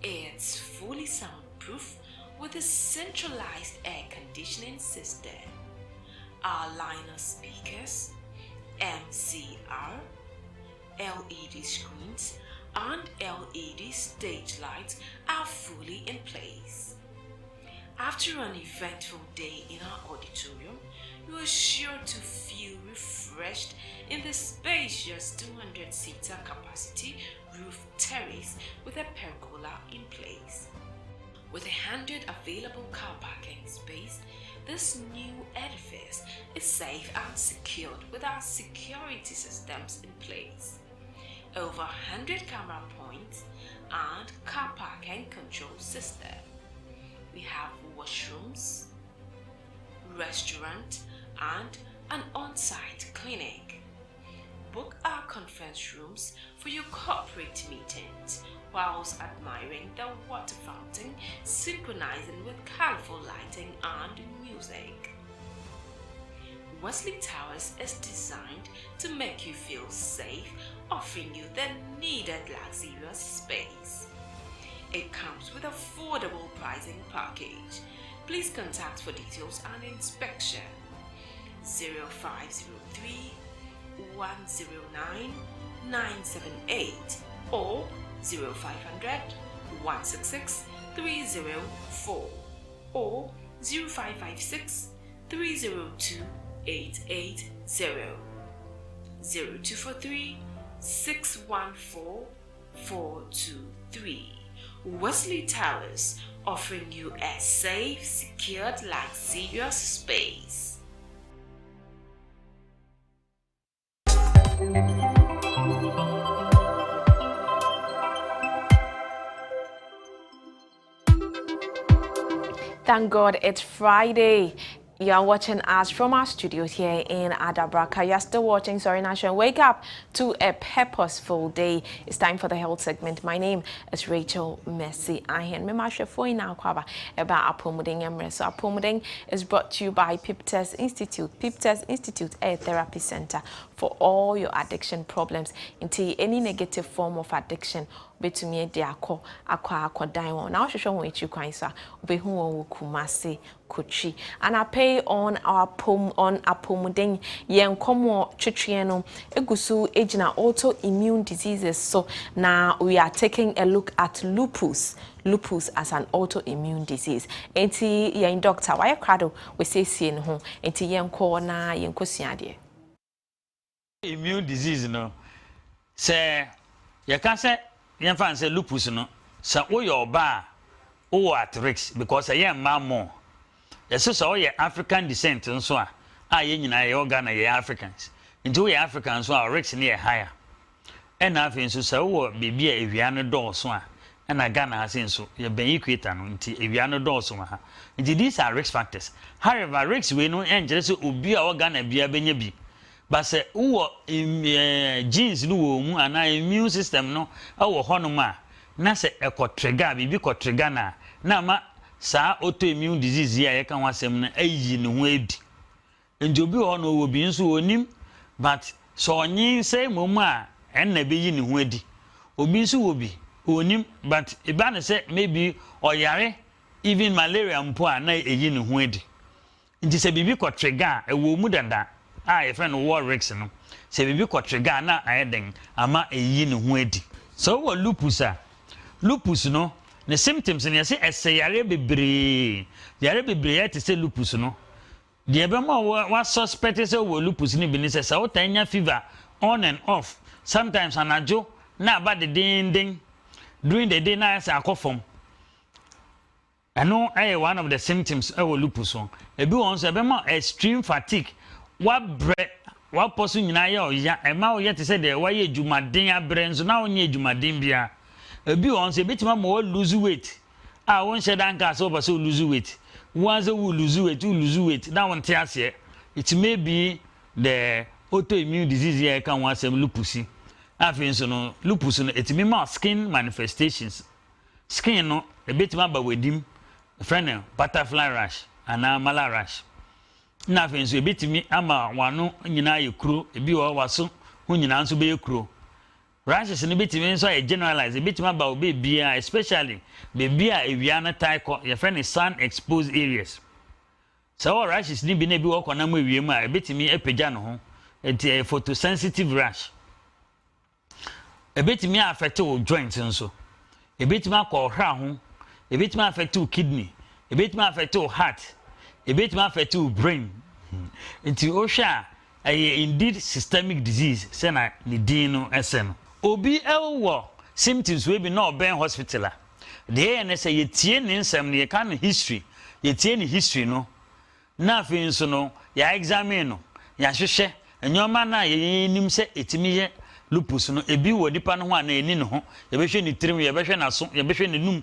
It's fully soundproof with a centralized air conditioning system. Our line of speakers, MCR, LED screens, and LED stage lights are fully in place. After an eventful day in our auditorium, you are sure to feel refreshed in the spacious 200-seater capacity roof terrace with a pergola in place. With 100 available car parking space, this new edifice is safe and secured with our security systems in place. Over 100 camera points and car parking control system. We have washrooms, restaurant, and an on-site clinic. Book our conference rooms for your corporate meetings whilst admiring the water fountain synchronizing with colorful lighting and music. Wesley Towers is designed to make you feel safe, offering you the needed luxurious space. It comes with affordable pricing package. Please contact for details and inspection. 0503 109 978 or 0500 166 304 or 0556 302 880 0243 614 423. Wesley Towers, offering you a safe, secured, luxurious space. Thank God it's Friday. You are watching us from our studios here in Adabraka. You are still watching Sorry Nation. Wake up to a purposeful day. It's time for the health segment. My name is 𝗟𝗡𝗙. Me ma shefo ina kwaba eba apomuden yemre. So apomuden is brought to you by 𝗡𝗡 Institute. 𝗡𝗡 Institute, a therapy center for all your addiction problems. Into any negative form of addiction, betumi de akwa won. Now show won echi kwan so obehu won Kumasi Kochi. And I pay on our apomuden yen komo twetwe no egusu ejina autoimmune diseases. So now we are taking a look at lupus as an autoimmune disease. Enti yen doctor why krado we say sie no ho enti yen ko na yen kosuade. Immune disease no say you can say yen fan say lupus no say wo your ba o at risk because yen mamo yes so ye African descent nso a yen nyina ye Ghana ye Africans into we Africans so our risk near higher and afi nso say wo bibia ewia no do so a na Ghana has nso ye ben equator no nti ewia no do so ha nti these are risk factors. However, risk we no engere so obi a Ghana bia benya bi. But say who genes no wo mu ana immune system no awo hono ma na say e ko trigger bibi ko trigger na ma sa autoimmune disease ya kan wasem na ayi ne ho edi. Nti obi ho no wo bi nso onim but so onyin say moma en na be yi ne ho adi obi nso wo bi onim but e ba ne say maybe oyare even malaria mpo a na eyi ne ho adi nti se bibi ko trigger e wo mu dada a ye friend war risk no se bibi ko trigger na ayeden ama eyi ne ho adi so wo lupus no the symptoms ne say eseyare bebre te say lupus no the ebema wa suspect say wo lupus ni bi ni say wotanya fever on and off sometimes anajo na ba the ding during the day na say akofom ano one of the symptoms wo lupus on ebi won say ebema extreme fatigue wa posu nyina ye oya ema oya te say de wa ye dwumaden abrenzo na onye dwumaden bia ebi won say betima mo lose weight won shedan ka so so lose weight once you lose weight that one tears here it may be the autoimmune disease here can one say lupus afin so no lupus no it mean skin manifestations skin no e betima ba wedim friend butterfly rash and mala rash na afin so e betimi ama wano nyina ye kuro ebi wo waso hu nyina nso be ye kuro rashes ni betimi nso e generalize betima ba obe bia especially baby a ewia na taiko your friend is sun exposed areas so rashes ni bi na bi wo kona ma ewia mu a betimi epagya no ho enti photosensitive rash ebetimi affect your joints nso ebetimi akọhra ho ebetimi affect your kidney ebetimi affect your heart ebetimi affect your brain enti o hwa indeed systemic disease say na ni din no esen obi elwo symptoms we be no ben hospital the na say yetie ni nsem ne kan history yetie ni history no na afi nso no ya examine no ya hwehwe enyoma na yenim se etimi ye lupus no ebi wo dipa no ho ana eni no ho ye behwe ni tirim ye behwe na so ye behwe ni num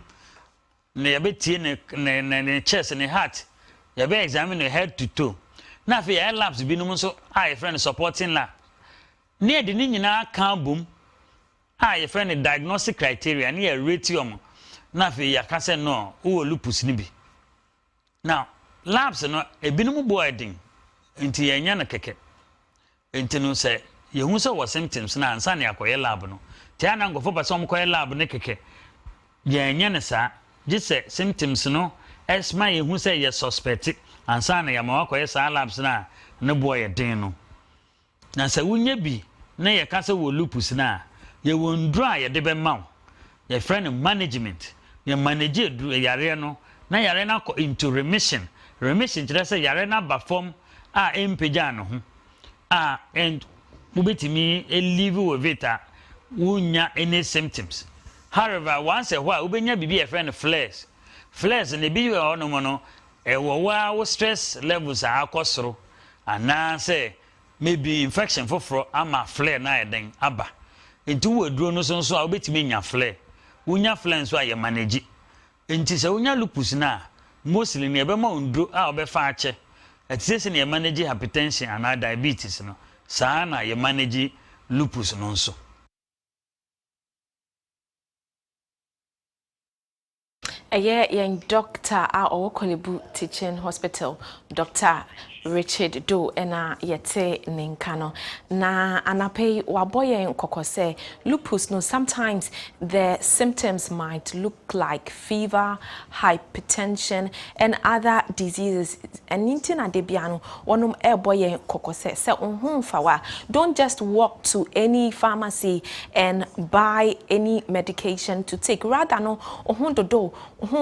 ne ye betie ne chest ne heart ye be examine the head to toe na afi ya labs bi no so a friend supporting la ne de ni nyina kan bom a friend diagnostic criteria ne ya ratium na afi ya ka se no wo lupus ni bi now labs no ebinom bo edin enti yenya na keke enti no se yehu so was symptoms na ansa ne akoye lab no ti ana ngofo ba so mkoye lab ne keke yenya ne sa gise symptoms no esma yehu se ye suspect ansa na yama akoye sa labs na ne bo ye den no na se wunye bi na ye ka se wo lupus na ye wondra ye de be maw ye friend management ye manage yare no na yare na into remission kire se yare na ba form a empeja no ho and ubetimi live with it wunya any symptoms however once a while ubenya bibi a friend flares ne bi we no no e wo stress levels are akosoro ana say maybe infection for ama flare na eden aba enti wo duro no so so ubetimi nya flare wunya flare so aye manage enti se wunya lupus na mostly ne be ma ondro a obefa ache etise ne manage hypertension and diabetes no sana ye manage lupus no nso yen doctor a Owokolibu Teaching Hospital Dr. Richard Do ena yete ninkano na anapei waboye kokose lupus no sometimes the symptoms might look like fever, hypertension and other diseases and intina debiano wonum eboye kokose se fawa don't just walk to any pharmacy and buy any medication to take rather no dodo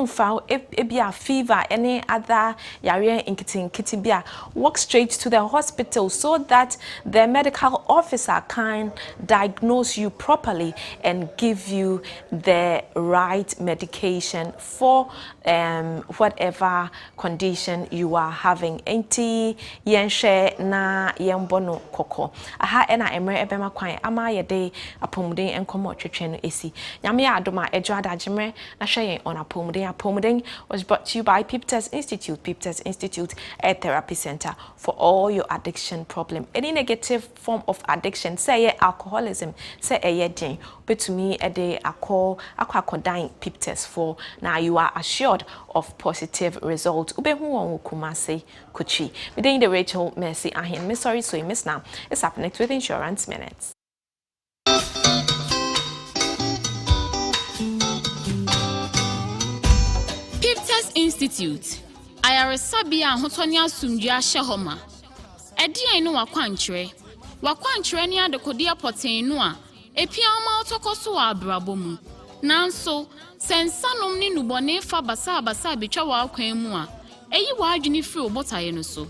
fa ebia fever any other yare inkiti bia walk straight to the hospital so that the medical officer can diagnose you properly and give you the right medication for whatever condition you are having. Enti yenshe na yembono koko. Aha ena emre ebema kwan ama yede apomuden enkomo twetwe no esi. Nyame ya adoma ejo adagimre na hwe on apomuden was brought to you by Piptest Institute, Therapy Center. center for all your addiction problem. Any negative form of addiction, say alcoholism, say a din, but to me a day I call dying pip test for. Now you are assured of positive results. Ube who kumase kuchi. Within the Rachel Mercy Ahin, Miss sorry, so you miss now. It's happening with Insurance Minutes. Institute ayaresabia ahotonia sumdua hye edian no wakwankyere ne adekodia poten no a epia ma otokoso wa abrabo mu nanso sensanom ne nubone fa basa betwa wa akwan mu a eyi wa adwene firi obotaye no so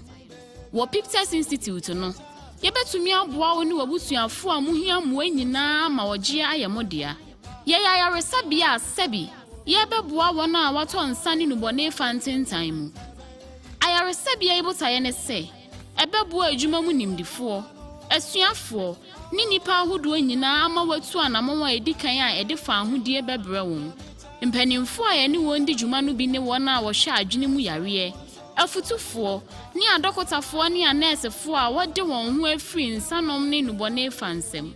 wo Piptest Institute no yebetumi aboa wo ne wabusuafo a muhia moa nyina ma wogye ayemodea ye ayaresabia asebi yebeboa wona wato nsane nubone fantin time ayaresabia ibotaye ne se ebeboa adwuma mu nimdifo asuafo ni nipa ahodo nyina ama watu anamwa edikan a edifa ahodie bebre won mpanimfo a yene won di dwuma no bi ne wona wo hwe adwene mu yare afutufo ni adokotafo ni anesefo a wode won ho afiri nsanom ne nubone fansem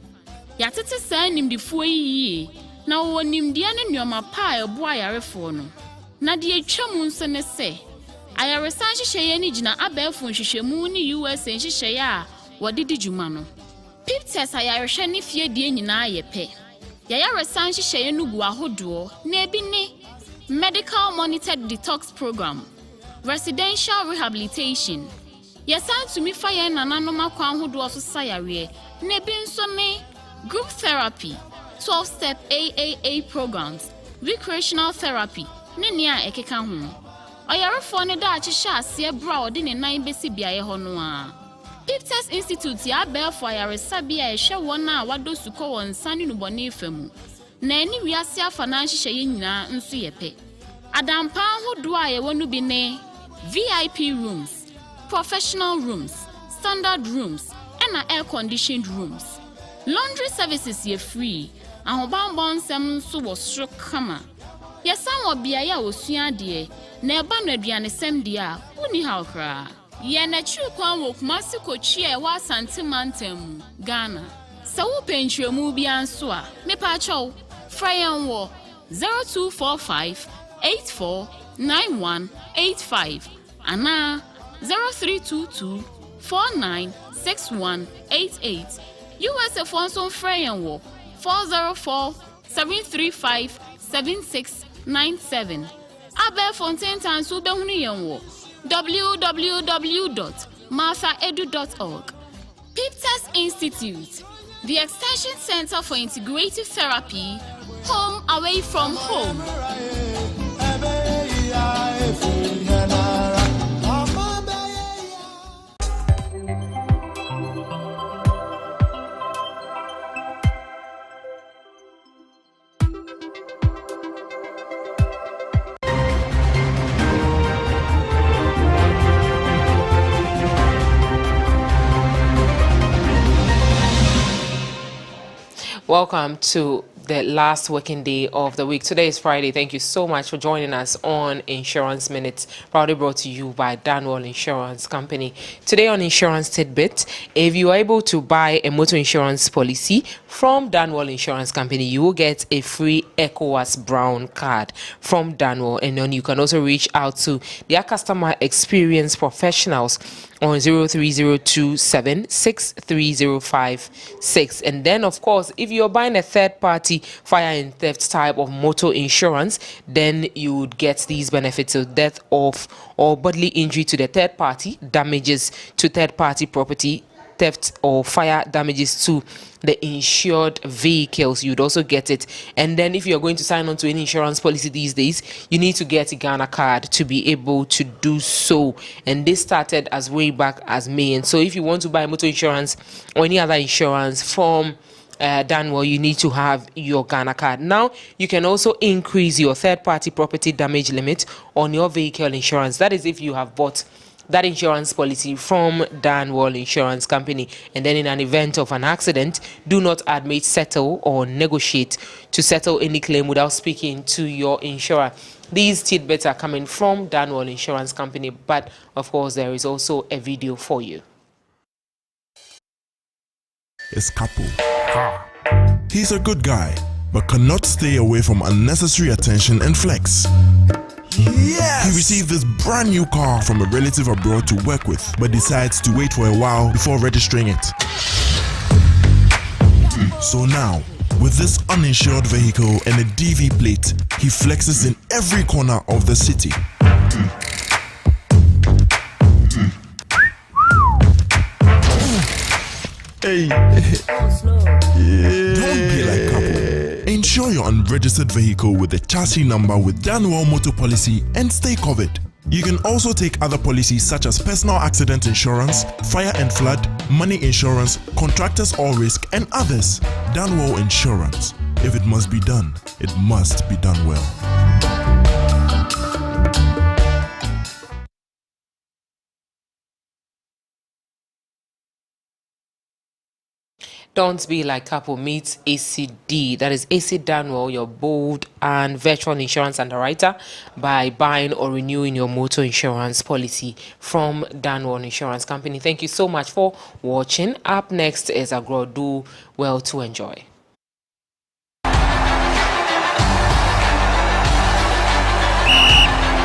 yatete saa nimdifo yi na wo nimdia ne nyoma pa ebo ayarefo no na de atwam nso ne se ayaresan hyehyeye ni gina abefo hyehyemu ni USA hyehyeye a wode di dwuma no Piptest ayarehwe ne fie die nyina ayepe yayaresan hyehyeye no gu ahodo na ebi ne medical monitored detox program residential rehabilitation yesan tumi fa ye nananom akwa ahodo so sayare na ebi nso ne group therapy 12-step AAA programs, recreational therapy, nenia ekeka ho. Oyarefo ne da achihye ase bra ode ne nan besi biaye ho no a. Piptest Institute ya abefo ayaresabia ehwe wona wado suko won sane nubone efemu. Na ani wiase afana hyehyeye nyina nso yepe. Adampa hodo a ye wonu bi ne VIP rooms, professional rooms, standard rooms, and air conditioned rooms. Laundry services ye free. Ahobambon sem so was stroke kama. Yesan wo biaye a osua de na eba no aduane sem de a uni hawkra. Ye na tru kwan wo Kumasi kochi e wa Asante Mantam Ghana. Sa wo pentremu bi anso a mepa chow frayan wo 0245 849185 ana 0322 496188. USA Fonson frayan wo 404-735-7697. Abe Fontaine Tansu Behunu Yenwo www.marthaedu.org. Piptest Institute, the Extension Center for Integrative Therapy, home away from home. Welcome to the last working day of the week. Today is Friday. Thank you so much for joining us on Insurance Minutes, proudly brought to you by 𝗟𝗏𝗏 Insurance Company. Today on Insurance Tidbit, if you are able to buy a motor insurance policy from 𝗟𝗏𝗏 Insurance Company, you will get a free ECOWAS Brown card from 𝗟𝗏𝗏, and then you can also reach out to their customer experience professionals on 0302763056. And then, of course, if you're buying a third-party fire and theft type of motor insurance, then you would get these benefits of death of or bodily injury to the third party, damages to third-party property, theft or fire damages to the insured vehicles. You'd also get it. And then if you're going to sign on to any insurance policy these days, you need to get a Ghana card to be able to do so. And this started as way back as May. And so if you want to buy motor insurance or any other insurance from 𝗟𝗏𝗏, you need to have your Ghana card. Now, you can also increase your third-party property damage limit on your vehicle insurance. That is if you have bought that insurance policy from 𝗟𝗏𝗏 Insurance Company, and then in an event of an accident, do not admit, settle or negotiate to settle any claim without speaking to your insurer. These tidbits are coming from 𝗛𝘆𝗲𝗿𝗘 Insurance Company, but of course there is also a video for you. Is 𝗏𝗏. He's a good guy, but cannot stay away from unnecessary attention and flex. Yes! He received this brand new car from a relative abroad to work with, but decides to wait for a while before registering it. So now, with this uninsured vehicle and a DV plate, he flexes in every corner of the city. Hey. Don't be like 𝗏𝗏. Insure your unregistered vehicle with the chassis number with 𝗛𝘆𝗲𝗿𝗘 motor policy and stay covered. You can also take other policies such as personal accident insurance, fire and flood, money insurance, contractors all risk, and others. 𝗛𝘆𝗲𝗿𝗘 Insurance. If it must be done, it must be done well. Don't be like 𝗏𝗏 meets 𝗚𝗚𝗐𝗐𝗐. That is 𝗚𝗚𝗐𝗐, your bold and veteran insurance underwriter, by buying or renewing your motor insurance policy from 𝗛𝘆𝗲𝗿𝗘 Insurance Company. Thank you so much for watching. Up next is 𝗟𝗏𝗏𝗍𝗏. Well to enjoy.